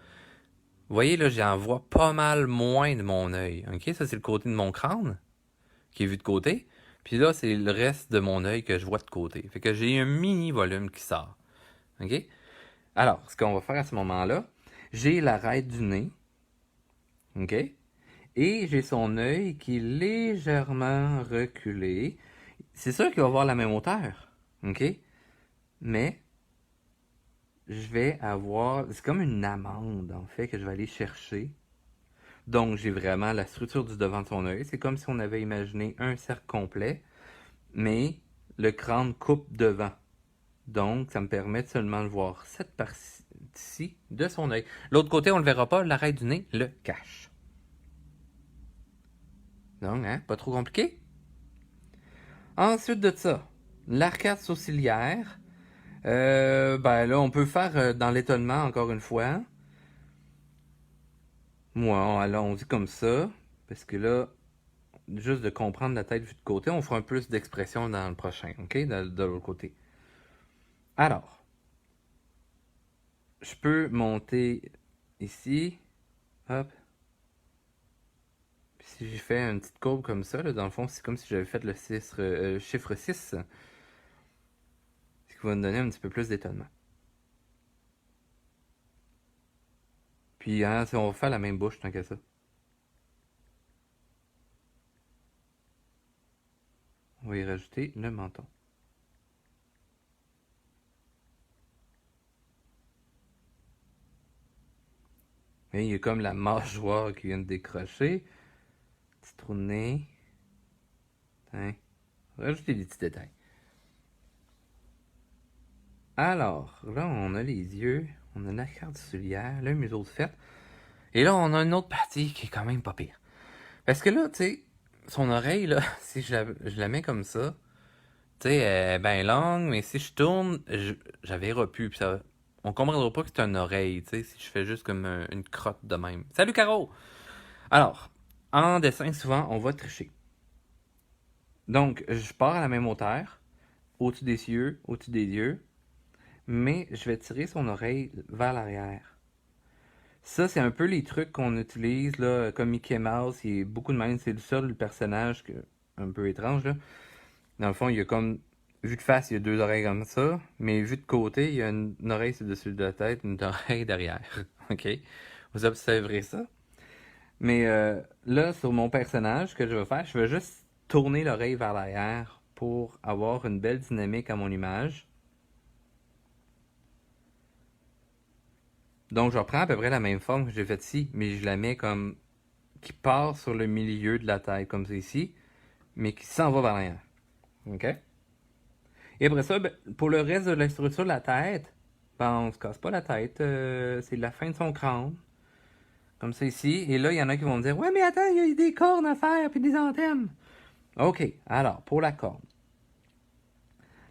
vous voyez là, j'en vois pas mal moins de mon œil. Ok, ça c'est le côté de mon crâne qui est vu de côté. Puis là, c'est le reste de mon œil que je vois de côté. Fait que j'ai un mini volume qui sort. Ok? Alors, ce qu'on va faire à ce moment-là, j'ai l'arête du nez. Ok? Et j'ai son œil qui est légèrement reculé. C'est sûr qu'il va avoir la même hauteur. Ok? Mais je vais avoir. C'est comme une amande, en fait, que je vais aller chercher. Donc, j'ai vraiment la structure du devant de son œil. C'est comme si on avait imaginé un cercle complet, mais le crâne coupe devant. Donc, ça me permet seulement de voir cette partie-ci de son œil. L'autre côté, on ne le verra pas, l'arrêt du nez le cache. Donc, hein, pas trop compliqué. Ensuite de ça, l'arcade sourcilière. Ben là, on peut faire dans l'étonnement encore une fois. Moi, alors on dit comme ça, parce que là, juste de comprendre la tête vue de côté, on fera un peu plus d'expression dans le prochain, ok? De l'autre côté. Alors, je peux monter ici, hop. Puis si j'ai fait une petite courbe comme ça, là, dans le fond, c'est comme si j'avais fait le chiffre 6, ce qui va me donner un petit peu plus d'étonnement. Puis, hein, on va faire la même bouche tant qu'à ça. On va y rajouter le menton. Et il y a comme la mâchoire qui vient de décrocher. Petit trou de nez. Hein. On va rajouter des petits détails. Alors, là, on a les yeux, on a la carte ciliaire, le museau de fait. Et là, on a une autre partie qui est quand même pas pire. Parce que là, tu sais, son oreille, là, si je la mets comme ça, tu sais, elle est bien longue, mais si je tourne, j'avais repu. Puis ça, on comprendra pas que c'est une oreille, tu sais, si je fais juste comme une crotte de même. Salut, Caro! Alors, en dessin, souvent, on va tricher. Donc, je pars à la même hauteur, au-dessus des yeux, mais je vais tirer son oreille vers l'arrière. Ça, c'est un peu les trucs qu'on utilise, là, comme Mickey Mouse, il y a beaucoup de même, c'est le seul personnage un peu étrange, là. Dans le fond, il y a comme, vu de face, il y a deux oreilles comme ça, mais vu de côté, il y a une oreille sur le dessus de la tête, une oreille derrière. OK? Vous observerez ça. Mais là, sur mon personnage, ce que je vais faire, je vais juste tourner l'oreille vers l'arrière pour avoir une belle dynamique à mon image. Donc, je reprends à peu près la même forme que j'ai faite ici, mais je la mets comme qui part sur le milieu de la tête, comme c'est ici, mais qui s'en va vers l'arrière. OK? Et après ça, ben, pour le reste de la structure de la tête, ben, on se casse pas la tête. C'est la fin de son crâne. Comme ça ici. Et là, il y en a qui vont me dire, ouais, mais attends, il y a des cornes à faire, puis des antennes. OK. Alors, pour la corne.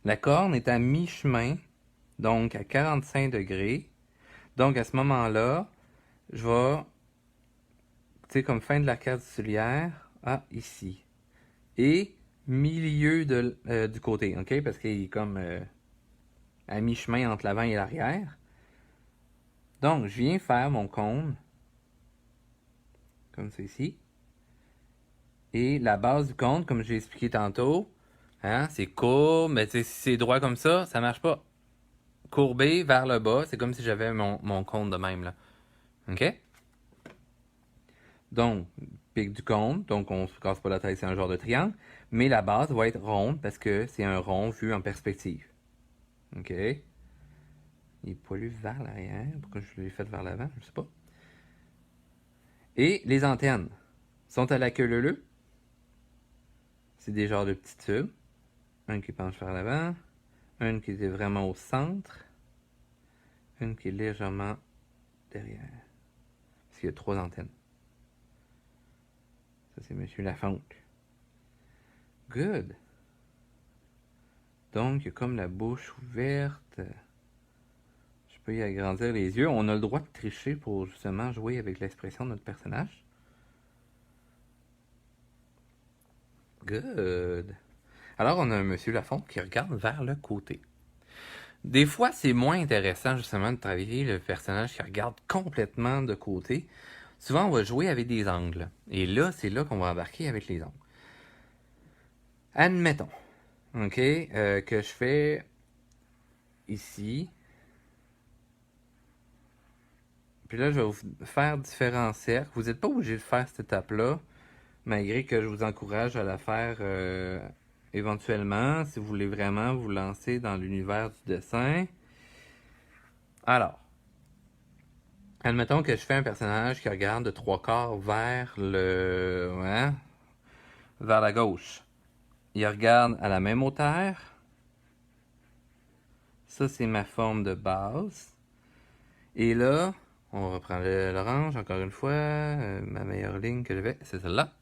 La corne est à mi-chemin, donc à 45 degrés. Donc, à ce moment-là, je vais, tu sais, comme fin de l'arcade ciliaire, ici. Et milieu du côté, OK? Parce qu'il est comme à mi-chemin entre l'avant et l'arrière. Donc, je viens faire mon cône, comme ceci. Et la base du cône, comme j'ai expliqué tantôt, hein, c'est courbe, mais si c'est droit comme ça marche pas. Courbé vers le bas, c'est comme si j'avais mon cône de même, là. OK? Donc, pic du cône, donc on se casse pas la tête, c'est un genre de triangle. Mais la base va être ronde parce que c'est un rond vu en perspective. OK? Il est poilu vers l'arrière. Pourquoi je l'ai fait vers l'avant? Je sais pas. Et les antennes sont à la queue leu. C'est des genres de petits tubes. Un qui penche vers l'avant. Une qui est vraiment au centre. Une qui est légèrement derrière. Parce qu'il y a trois antennes. Ça, c'est Monsieur Lafonque. Good. Donc, il y a comme la bouche ouverte. Je peux y agrandir les yeux. On a le droit de tricher pour justement jouer avec l'expression de notre personnage. Good. Alors, on a un monsieur Lafont qui regarde vers le côté. Des fois, c'est moins intéressant justement de travailler le personnage qui regarde complètement de côté. Souvent, on va jouer avec des angles. Et là, c'est là qu'on va embarquer avec les angles. Admettons, ok, que je fais ici. Puis là, je vais vous faire différents cercles. Vous n'êtes pas obligé de faire cette étape-là, malgré que je vous encourage à la faire éventuellement, si vous voulez vraiment vous lancer dans l'univers du dessin. Alors, admettons que je fais un personnage qui regarde de 3/4 vers vers la gauche. Il regarde à la même hauteur. Ça, c'est ma forme de base. Et là, on reprend l'orange encore une fois. Ma meilleure ligne que j'avais, c'est celle-là.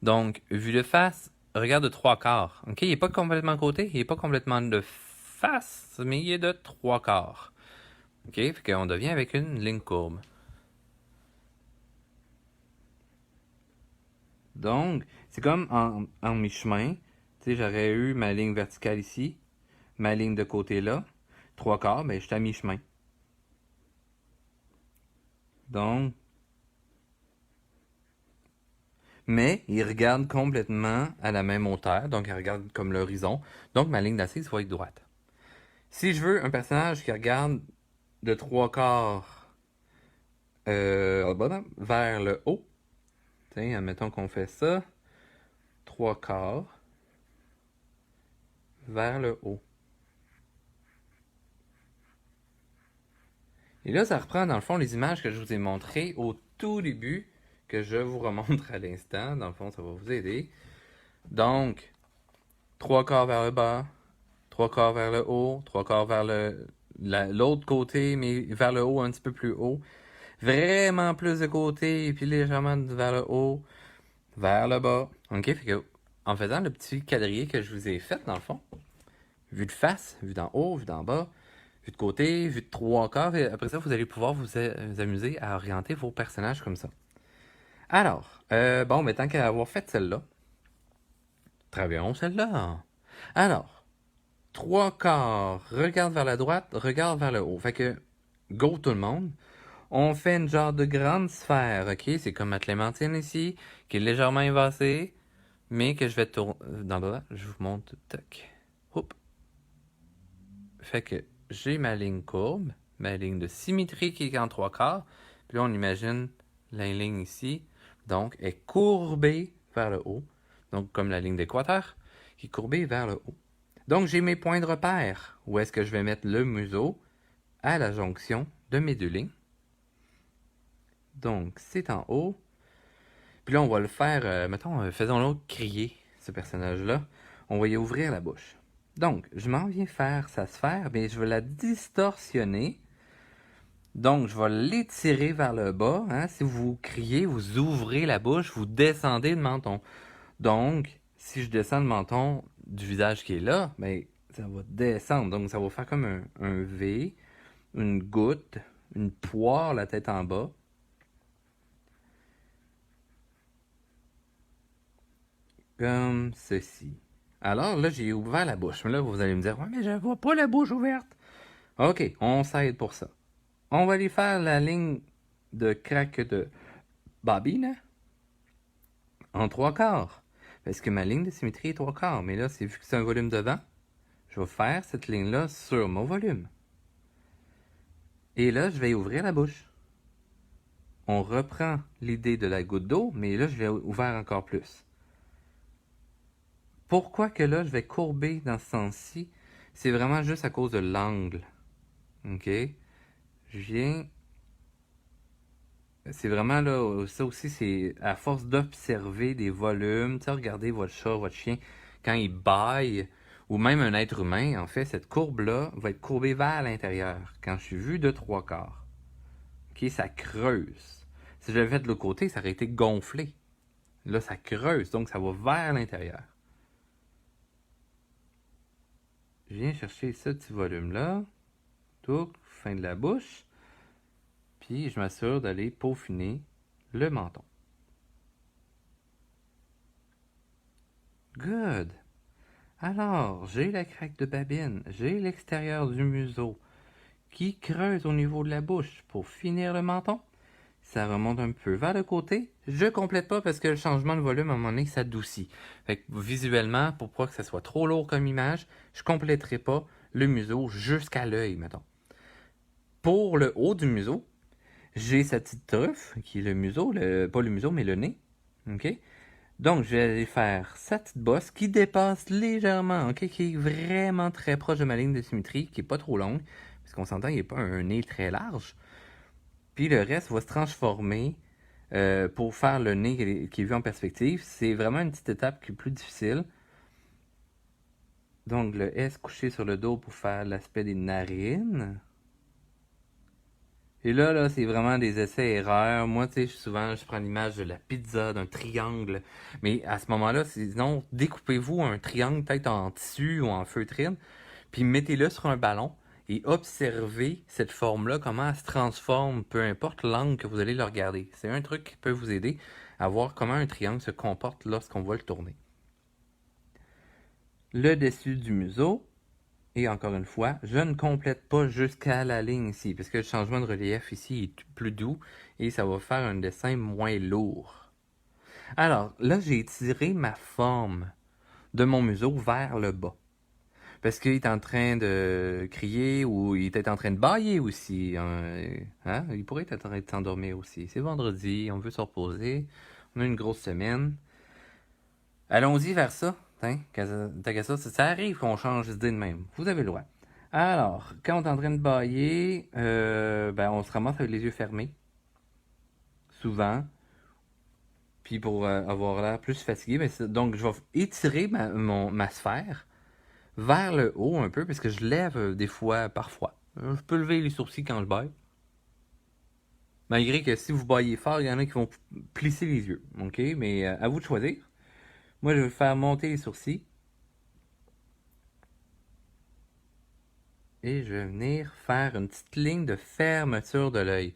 Donc, vu de face, regarde de 3/4. OK, il n'est pas complètement côté, il n'est pas complètement de face, mais il est de 3/4. OK, fait qu'on devient avec une ligne courbe. Donc, c'est comme en mi-chemin. Tu sais, j'aurais eu ma ligne verticale ici, ma ligne de côté là. 3/4, ben, je suis à mi-chemin. Donc, mais il regarde complètement à la même hauteur, donc il regarde comme l'horizon. Donc, ma ligne d'assise va être droite. Si je veux un personnage qui regarde de 3/4 vers le haut, tiens, admettons qu'on fait ça, 3/4 vers le haut. Et là, ça reprend dans le fond les images que je vous ai montrées au tout début, que je vous remontre à l'instant. Dans le fond, ça va vous aider. Donc, 3/4 vers le bas, 3/4 vers le haut, 3/4 vers l'autre côté, mais vers le haut, un petit peu plus haut. Vraiment plus de côté, et puis légèrement vers le haut, vers le bas. OK? Fait que, en faisant le petit quadrillé que je vous ai fait, dans le fond, vue de face, vue d'en haut, vue d'en bas, vue de côté, vue de 3/4, et après ça, vous allez pouvoir vous amuser à orienter vos personnages comme ça. Alors, bon, mais tant qu'à avoir fait celle-là, travaillons celle-là. Alors, 3/4, regarde vers la droite, regarde vers le haut. Fait que, go tout le monde. On fait une genre de grande sphère, ok? C'est comme ma clémentine ici, qui est légèrement évasée, mais que je vais tourner. Dans le je vous montre. Tac. Hop. Fait que j'ai ma ligne courbe, ma ligne de symétrie qui est en 3/4. Puis là, on imagine la ligne ici. Donc, est courbée vers le haut. Donc, comme la ligne d'équateur, qui est courbée vers le haut. Donc, j'ai mes points de repère. Où est-ce que je vais mettre le museau? À la jonction de mes deux lignes. Donc, c'est en haut. Puis là, on va le faire, mettons, faisons-le crier, ce personnage-là. On va y ouvrir la bouche. Donc, je m'en viens faire sa sphère, mais je vais la distorsionner. Donc, je vais l'étirer vers le bas. Hein. Si vous criez, vous ouvrez la bouche, vous descendez le menton. Donc, si je descends le menton du visage qui est là, ben, ça va descendre. Donc, ça va faire comme un V, une goutte, une poire, la tête en bas. Comme ceci. Alors là, j'ai ouvert la bouche. Mais là, vous allez me dire, ouais, mais je vois pas la bouche ouverte. OK, on s'aide pour ça. On va aller faire la ligne de craque de bobine en 3/4. Parce que ma ligne de symétrie est 3/4. Mais là, vu que c'est un volume devant, je vais faire cette ligne-là sur mon volume. Et là, je vais ouvrir la bouche. On reprend l'idée de la goutte d'eau, mais là, je vais ouvrir encore plus. Pourquoi que là, je vais courber dans ce sens-ci? C'est vraiment juste à cause de l'angle. OK? Je viens... C'est vraiment là, ça aussi, c'est à force d'observer des volumes. Tu sais, regardez votre chat, votre chien, quand il bâille, ou même un être humain, en fait, cette courbe-là va être courbée vers l'intérieur. Quand je suis vu de 3/4. OK? Ça creuse. Si je l'avais fait de l'autre côté, ça aurait été gonflé. Là, ça creuse, donc ça va vers l'intérieur. Je viens chercher ce petit volume-là. Tout, fin de la bouche. Puis je m'assure d'aller peaufiner le menton. Good! Alors, j'ai la craque de babine, j'ai l'extérieur du museau qui creuse au niveau de la bouche pour finir le menton. Ça remonte un peu vers le côté. Je complète pas parce que le changement de volume, à un moment donné, s'adoucit. Fait que visuellement, pour pas que ça soit trop lourd comme image, je compléterai pas le museau jusqu'à l'œil, mettons. Pour le haut du museau, j'ai cette petite truffe qui est le museau, pas le museau, mais le nez. OK? Donc, je vais aller faire sa petite bosse qui dépasse légèrement, OK? Qui est vraiment très proche de ma ligne de symétrie, qui est pas trop longue, parce qu'on s'entend, il n'est pas un nez très large. Puis le reste va se transformer pour faire le nez qui est vu en perspective. C'est vraiment une petite étape qui est plus difficile. Donc, le S couché sur le dos pour faire l'aspect des narines. Et là, c'est vraiment des essais-erreurs. Moi, tu sais, souvent, je prends l'image de la pizza, d'un triangle. Mais à ce moment-là, sinon, découpez-vous un triangle peut-être en tissu ou en feutrine, puis mettez-le sur un ballon et observez cette forme-là, comment elle se transforme, peu importe l'angle que vous allez le regarder. C'est un truc qui peut vous aider à voir comment un triangle se comporte lorsqu'on va le tourner. Le dessus du museau. Et encore une fois, je ne complète pas jusqu'à la ligne ici, parce que le changement de relief ici est plus doux et ça va faire un dessin moins lourd. Alors, là, j'ai tiré ma forme de mon museau vers le bas. Parce qu'il est en train de crier ou il est en train de bâiller aussi. Hein? Il pourrait être en train de s'endormir aussi. C'est vendredi, on veut se reposer. On a une grosse semaine. Allons-y vers ça. Tant qu'à ça arrive qu'on change d'idée de même. Vous avez le droit. Alors, quand on est en train de bâiller, on se ramasse avec les yeux fermés. Souvent. Puis pour avoir l'air plus fatigué, donc je vais étirer ma sphère vers le haut un peu, parce que je lève des fois, parfois. Je peux lever les sourcils quand je baille. Malgré que si vous baillez fort, il y en a qui vont plisser les yeux. OK? Mais à vous de choisir. Moi, je vais faire monter les sourcils. Et je vais venir faire une petite ligne de fermeture de l'œil.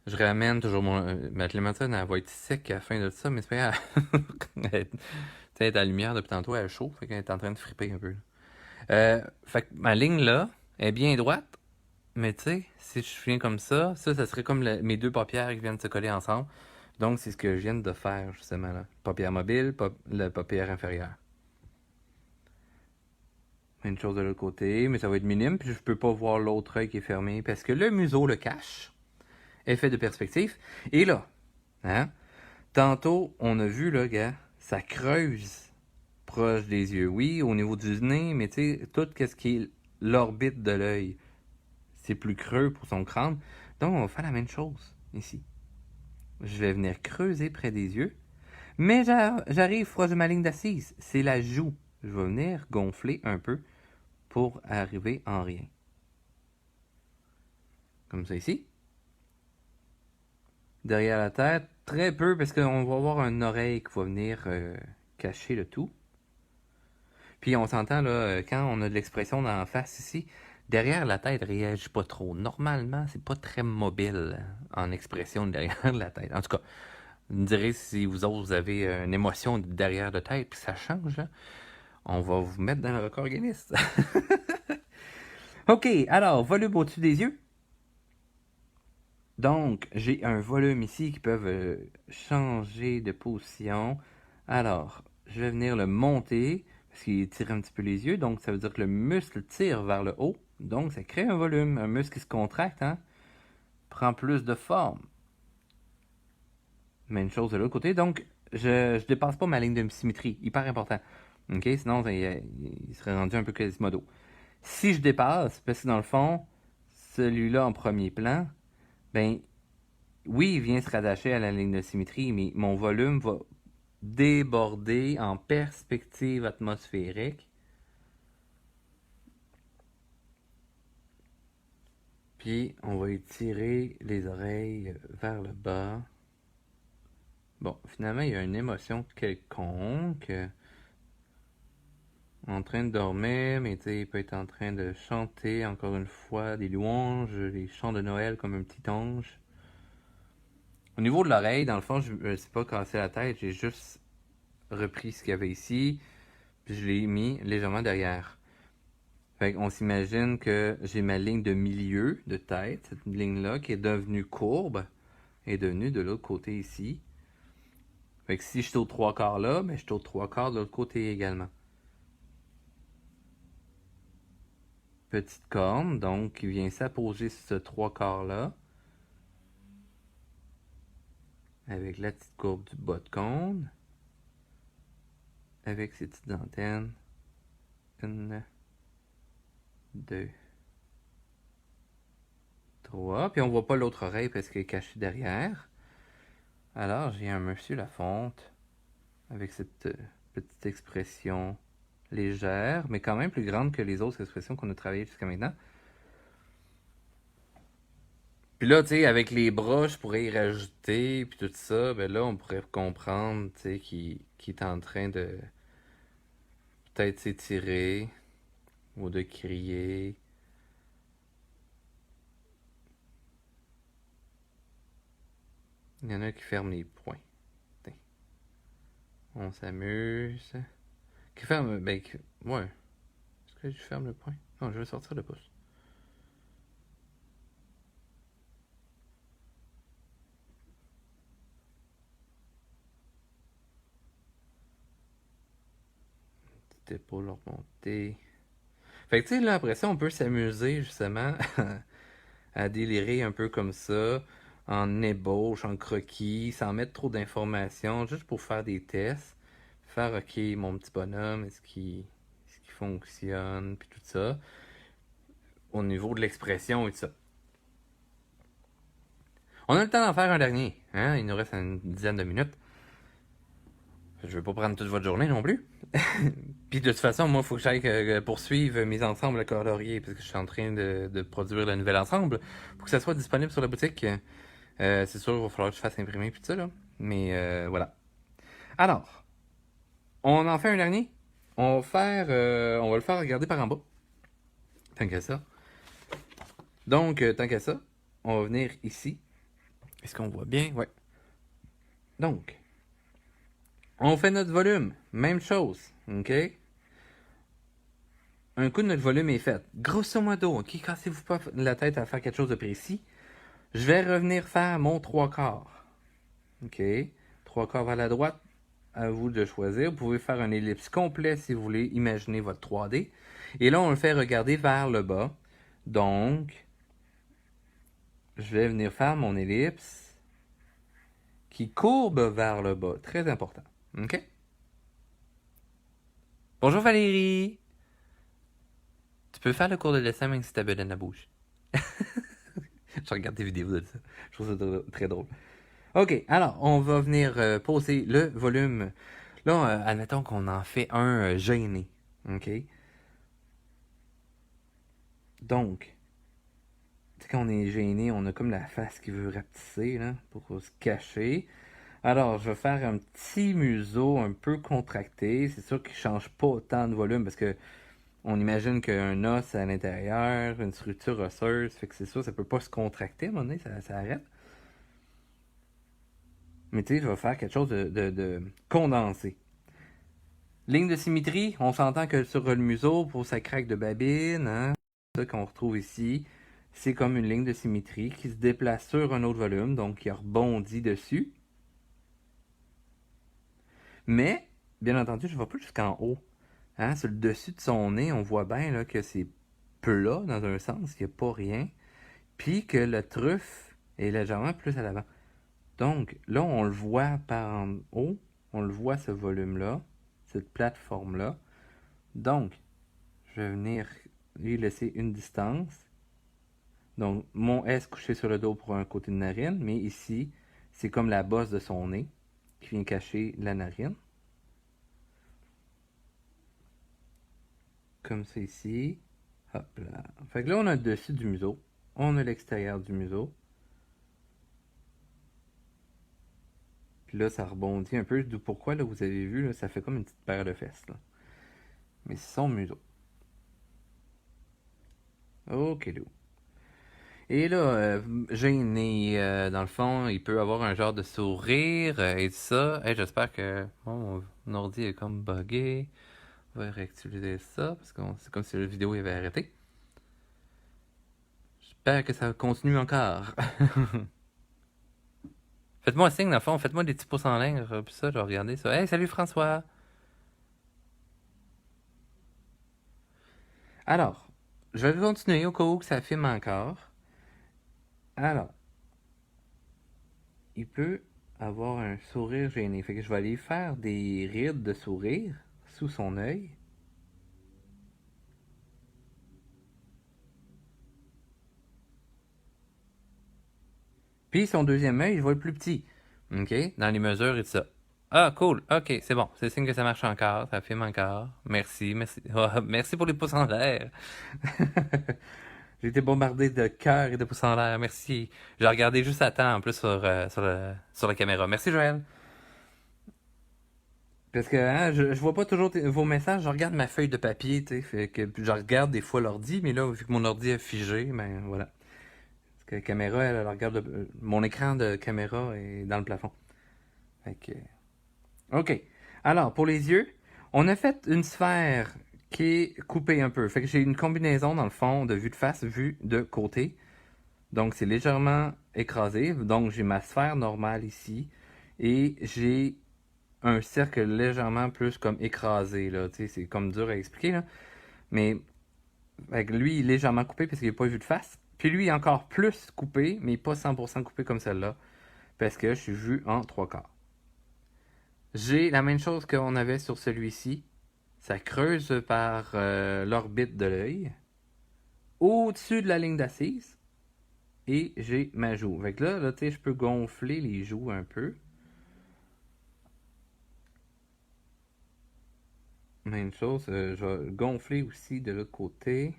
Je ramène toujours ma clémentine, elle va être sec à la fin de ça, mais c'est pas grave. Elle est à la lumière depuis tantôt, elle est chaude, fait qu'elle est en train de friper un peu. Fait que ma ligne là est bien droite, mais tu sais, si je viens comme ça serait comme mes deux paupières qui viennent se coller ensemble. Donc c'est ce que je viens de faire justement là. Paupière mobile, la paupière inférieure. Une chose de l'autre côté, mais ça va être minime, puis je peux pas voir l'autre œil qui est fermé parce que le museau le cache. Effet de perspective. Et là, hein, tantôt, on a vu, là, gars, ça creuse proche des yeux. Oui, au niveau du nez, mais tu sais, tout ce qui est l'orbite de l'œil, c'est plus creux pour son crâne. Donc, on va faire la même chose ici. Je vais venir creuser près des yeux, mais j'arrive proche de ma ligne d'assise. C'est la joue. Je vais venir gonfler un peu pour arriver en rien. Comme ça ici. Derrière la tête, très peu, parce qu'on va avoir une oreille qui va venir cacher le tout. Puis on s'entend, là, quand on a de l'expression dans la face ici, derrière la tête réagit pas trop. Normalement, c'est pas très mobile en expression derrière la tête. En tout cas, vous me direz si vous autres, vous avez une émotion derrière la tête, puis ça change, là. On va vous mettre dans le record Guinness. OK, alors, volume au-dessus des yeux. Donc, j'ai un volume ici qui peuvent changer de position. Alors, je vais venir le monter parce qu'il tire un petit peu les yeux. Donc, ça veut dire que le muscle tire vers le haut. Donc, ça crée un volume. Un muscle qui se contracte, hein, prend plus de forme. Même chose de l'autre côté. Donc, je dépasse pas ma ligne de symétrie. Hyper important. OK? Sinon, il serait rendu un peu quasimodo. Si je dépasse, parce que dans le fond, celui-là en premier plan, ben, oui, il vient se rattacher à la ligne de symétrie, mais mon volume va déborder en perspective atmosphérique. Puis, on va étirer les oreilles vers le bas. Bon, finalement, il y a une émotion quelconque. en train de dormir, mais tu sais, il peut être en train de chanter encore une fois des louanges, les chants de Noël comme un petit ange. Au niveau de l'oreille, dans le fond, je ne sais pas casser la tête, j'ai juste repris ce qu'il y avait ici, puis je l'ai mis légèrement derrière. Fait qu'on s'imagine que j'ai ma ligne de milieu de tête, cette ligne-là, qui est devenue courbe, est devenue de l'autre côté ici. Fait que si je suis aux trois quarts là, ben je suis aux trois quarts de l'autre côté également. Petite corne, donc, qui vient s'apposer sur ce trois quarts là, avec la petite courbe du bas de cône, avec ses petites antennes. Une, deux, trois. Puis on voit pas l'autre oreille parce qu'elle est cachée derrière. Alors, j'ai un monsieur Lafonte avec cette petite expression légère, mais quand même plus grande que les autres expressions qu'on a travaillées jusqu'à maintenant. Puis là, tu sais, avec les bras, je pourrais y rajouter, puis tout ça, ben là, on pourrait comprendre, tu sais, qu'il est en train de peut-être s'étirer ou de crier. Il y en a qui ferment les poings. Tiens. On s'amuse. Qui ferme, ben, ouais. Est-ce que je ferme le poing? Non, je vais sortir le pouce. Petite épaule remontée. Fait que tu sais, là, après ça, on peut s'amuser justement à délirer un peu comme ça, en ébauche, en croquis, sans mettre trop d'informations, juste pour faire des tests. Faire, ok, mon petit bonhomme, est-ce qu'il fonctionne, puis tout ça, au niveau de l'expression et tout ça. On a le temps d'en faire un dernier, hein? Il nous reste une dizaine de minutes. Je vais pas prendre toute votre journée non plus. Puis de toute façon, moi, il faut que j'aille poursuivre mes ensembles coloriés, parce que je suis en train de produire le nouvel ensemble, pour que ça soit disponible sur la boutique. C'est sûr, il va falloir que je fasse imprimer puis tout ça, là. Mais voilà. Alors, on en fait un dernier. On va le faire regarder par en bas. Tant qu'à ça. Donc, tant qu'à ça, on va venir ici. Est-ce qu'on voit bien? Ouais. Donc, on fait notre volume. Même chose. OK? Un coup de notre volume est fait. Grosso modo, OK? Cassez-vous pas la tête à faire quelque chose de précis. Je vais revenir faire mon trois quarts. OK? Trois quarts vers la droite. À vous de choisir. Vous pouvez faire un ellipse complet si vous voulez imaginer votre 3D. Et là, on le fait regarder vers le bas. Donc, je vais venir faire mon ellipse qui courbe vers le bas. Très important. OK? Bonjour Valérie! Tu peux faire le cours de dessin même si ta bedaine la bouge. Je regarde tes vidéos de ça. Je trouve ça très drôle. OK, alors, on va venir poser le volume. Là, admettons qu'on en fait un gêné. OK? Donc, tu sais, quand on est gêné, on a comme la face qui veut rapetisser, là, pour se cacher. Alors, je vais faire un petit museau un peu contracté. C'est sûr qu'il ne change pas autant de volume parce que on imagine qu'un os à l'intérieur, une structure osseuse, fait que c'est sûr, ça peut pas se contracter à un moment donné, ça arrête. Mais tu sais, je vais faire quelque chose de condensé. Ligne de symétrie, on s'entend que sur le museau, pour sa craque de babine, hein, ça qu'on retrouve ici, c'est comme une ligne de symétrie qui se déplace sur un autre volume, donc qui rebondit dessus. Mais, bien entendu, je ne vais pas jusqu'en haut. Hein, sur le dessus de son nez, on voit bien là, que c'est plat dans un sens, il n'y a pas rien. Puis que le truffe est légèrement plus à l'avant. Donc, là, on le voit par en haut, on le voit ce volume-là, cette plateforme-là. Donc, je vais venir lui laisser une distance. Donc, mon S couché sur le dos pour un côté de narine, mais ici, c'est comme la bosse de son nez qui vient cacher la narine. Comme ça ici. Hop là. Fait que là, on a le dessus du museau. On a l'extérieur du museau. Puis là, ça rebondit un peu. D'où pourquoi, là, vous avez vu, là, ça fait comme une petite paire de fesses. Là. mais son museau. Ok, Lou. Et là, gêné, dans le fond, il peut avoir un genre de sourire et tout ça. Hey, j'espère que mon ordi est comme buggé. On va réactualiser ça parce que c'est comme si la vidéo avait arrêté. J'espère que ça continue encore. Faites-moi un signe, dans le fond. Faites-moi des petits pouces en l'air. Puis ça, je vais regarder ça. Hey, salut François! Alors, je vais continuer au cas où que ça filme encore. Alors, il peut avoir un sourire gêné. Fait que je vais aller faire des rides de sourire sous son œil. Puis son deuxième œil, je vois le plus petit. OK? Dans les mesures et tout ça. Ah, cool. OK, c'est bon. C'est signe que ça marche encore. Ça filme encore. Merci, merci. Ah, merci pour les pouces en l'air. J'ai été bombardé de cœurs et de pouces en l'air. Merci. J'ai regardé juste à temps en plus sur la caméra. Merci, Joël. Parce que hein, je vois pas toujours vos messages, je regarde ma feuille de papier, tu sais, fait que je regarde des fois l'ordi, mais là, vu que mon ordi est figé, ben voilà. Parce que la caméra, elle regarde mon écran de caméra est dans le plafond. Fait que, ok. Alors, pour les yeux, on a fait une sphère qui est coupée un peu. Fait que j'ai une combinaison, dans le fond, de vue de face, vue de côté. Donc, c'est légèrement écrasé. Donc, j'ai ma sphère normale ici. Et j'ai un cercle légèrement plus comme écrasé, là. Tu sais, c'est comme dur à expliquer, là. Mais, avec lui, il est légèrement coupé parce qu'il n'a pas vu de face. Puis lui, encore plus coupé, mais pas 100% coupé comme celle-là. Parce que je suis vu en trois quarts. J'ai la même chose qu'on avait sur celui-ci. Ça creuse par l'orbite de l'œil. Au-dessus de la ligne d'assise. Et j'ai ma joue. Fait que là tu sais, je peux gonfler les joues un peu. Même chose, je vais gonfler aussi de l'autre côté.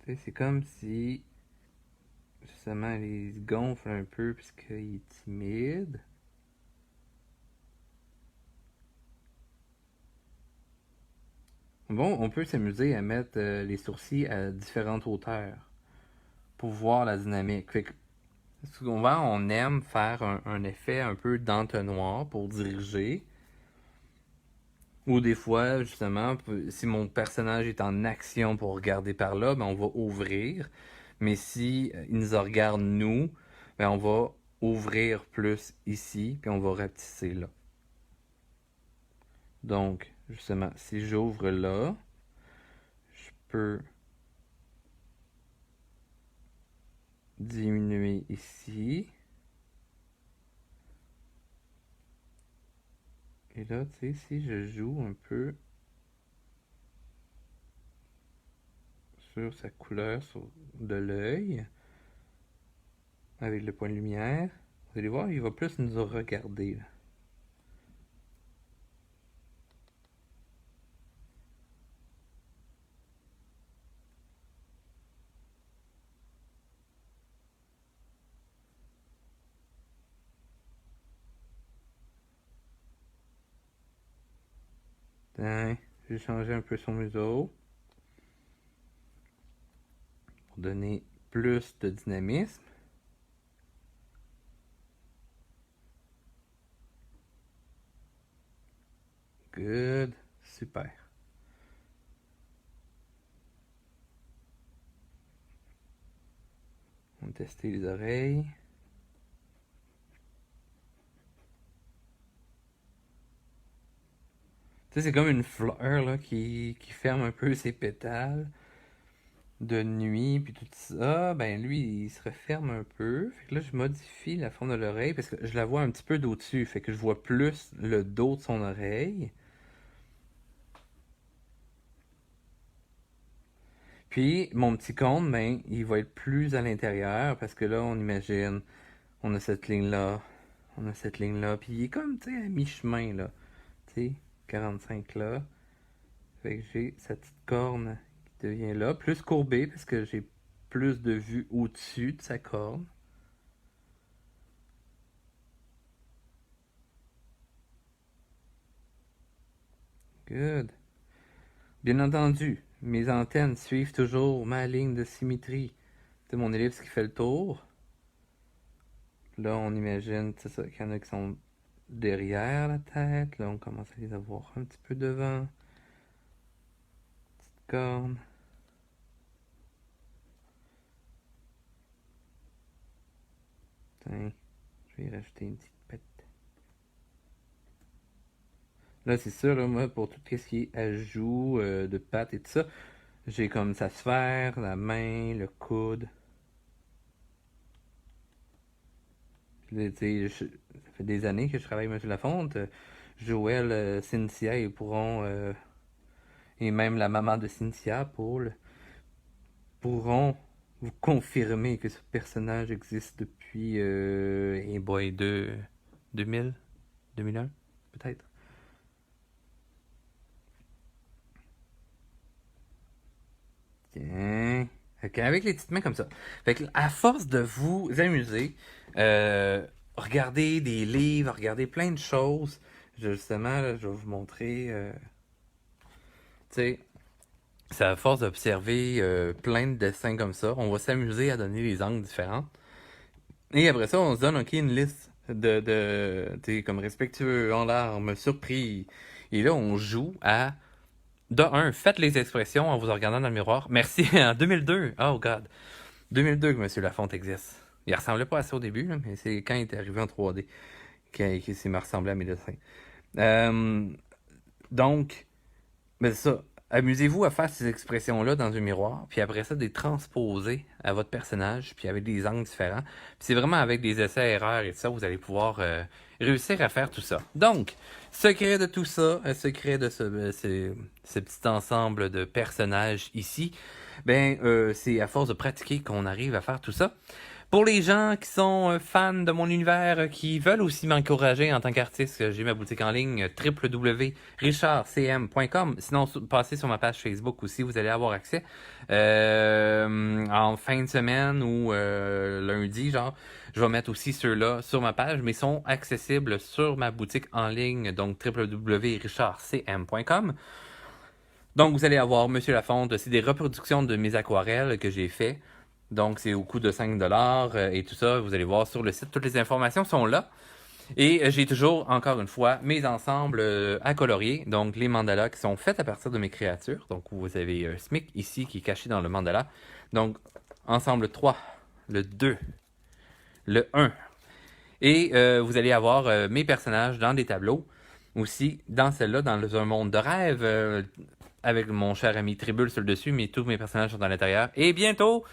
Tu sais, c'est comme si justement il se gonfle un peu parce qu'il est timide. Bon, on peut s'amuser à mettre les sourcils à différentes hauteurs pour voir la dynamique. Fait que souvent, on aime faire un effet un peu d'entonnoir pour diriger. Ou des fois, justement, si mon personnage est en action pour regarder par là, ben on va ouvrir. Mais si il nous regarde nous, ben on va ouvrir plus ici, puis on va rapetisser là. Donc, justement, si j'ouvre là, je peux diminuer ici. Et là, tu sais, si je joue un peu sur sa couleur de l'œil, avec le point de lumière, vous allez voir, il va plus nous regarder, là. Tiens, j'ai changé un peu son museau pour donner plus de dynamisme. Good, super. On va tester les oreilles. Tu sais, c'est comme une fleur là, qui ferme un peu ses pétales de nuit, puis tout ça. Ben lui, il se referme un peu. Fait que là, je modifie la forme de l'oreille parce que je la vois un petit peu d'au-dessus. Fait que je vois plus le dos de son oreille. Puis mon petit cône, ben, il va être plus à l'intérieur parce que là, on imagine, on a cette ligne-là, on a cette ligne-là, puis il est comme, tu sais, à mi-chemin, là. Tu sais, 45 là. Fait que j'ai sa petite corne qui devient là, plus courbée parce que j'ai plus de vue au-dessus de sa corne. Good. Bien entendu, mes antennes suivent toujours ma ligne de symétrie. C'est mon ellipse qui fait le tour. Là, on imagine, c'est ça, qu'il y en a qui sont derrière la tête. Là, on commence à les avoir un petit peu devant. Petite corne. Tiens, je vais y rajouter une petite pète. Là, c'est sûr, là, moi, pour tout ce qui est ajout de pattes et tout ça, j'ai comme sa sphère, la main, le coude. Puis, ça fait des années que je travaille avec M. Lafonte. Joël, Cynthia, ils pourront, et même la maman de Cynthia, Paul, pourront vous confirmer que ce personnage existe depuis, hey boy, 2000, 2001, peut-être. Tiens. Fait avec les petites mains comme ça. Fait que, à force de vous amuser, regarder des livres, regarder plein de choses, justement, là, je vais vous montrer, tu sais, c'est à force d'observer plein de dessins comme ça, on va s'amuser à donner des angles différents. Et après ça, on se donne, ok, une liste tu sais, comme respectueux, en larmes, surpris. Et là, on joue à de un, faites les expressions en vous regardant dans le miroir. Merci, en 2002. Oh God. 2002 que M. Lafonte existe. Il ressemblait pas à ça au début, là, mais c'est quand il est arrivé en 3D qu'il s'est ressemblé à mes dessins. Donc, ben c'est ça. Amusez-vous à faire ces expressions-là dans un miroir, puis après ça, des transposer à votre personnage, puis avec des angles différents. Puis c'est vraiment avec des essais-erreurs et tout ça, vous allez pouvoir réussir à faire tout ça. Donc, secret de tout ça, secret de ce petit ensemble de personnages ici, ben c'est à force de pratiquer qu'on arrive à faire tout ça. Pour les gens qui sont fans de mon univers, qui veulent aussi m'encourager en tant qu'artiste, j'ai ma boutique en ligne www.richardcm.com. Sinon, passez sur ma page Facebook aussi, vous allez avoir accès. En fin de semaine ou lundi, genre, je vais mettre aussi ceux-là sur ma page, mais ils sont accessibles sur ma boutique en ligne, donc www.richardcm.com. Donc, vous allez avoir Monsieur Lafonte, c'est des reproductions de mes aquarelles que j'ai fait. Donc, c'est au coût de 5$ et tout ça. Vous allez voir sur le site, toutes les informations sont là. Et j'ai toujours, encore une fois, mes ensembles à colorier. Donc, les mandalas qui sont faits à partir de mes créatures. Donc, vous avez Smic ici qui est caché dans le mandala. Donc, ensemble 3, le 2, le 1. Et vous allez avoir mes personnages dans des tableaux. Aussi, dans celle-là, dans un monde de rêve, avec mon cher ami Tribule sur le dessus, mais tous mes personnages sont à l'intérieur. Et bientôt,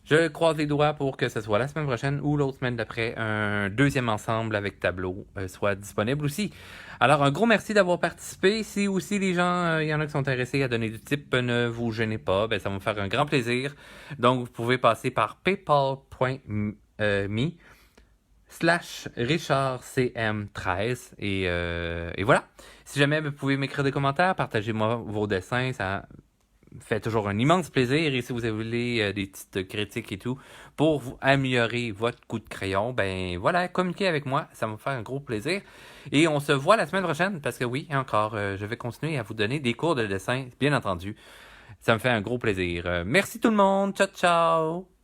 je croise les doigts pour que ce soit la semaine prochaine ou l'autre semaine d'après, un deuxième ensemble avec tableau soit disponible aussi. Alors, un gros merci d'avoir participé. Si aussi les gens, il y en a qui sont intéressés à donner du type, ne vous gênez pas, ben, ça va me faire un grand plaisir. Donc, vous pouvez passer par paypal.me/RichardCM13 et voilà. Si jamais vous pouvez m'écrire des commentaires, partagez-moi vos dessins, ça fait toujours un immense plaisir. Et si vous voulez des petites critiques et tout pour vous améliorer votre coup de crayon, ben voilà, communiquez avec moi, ça va me faire un gros plaisir. Et on se voit la semaine prochaine parce que oui, encore, je vais continuer à vous donner des cours de dessin, bien entendu. Ça me fait un gros plaisir. Merci tout le monde, ciao ciao!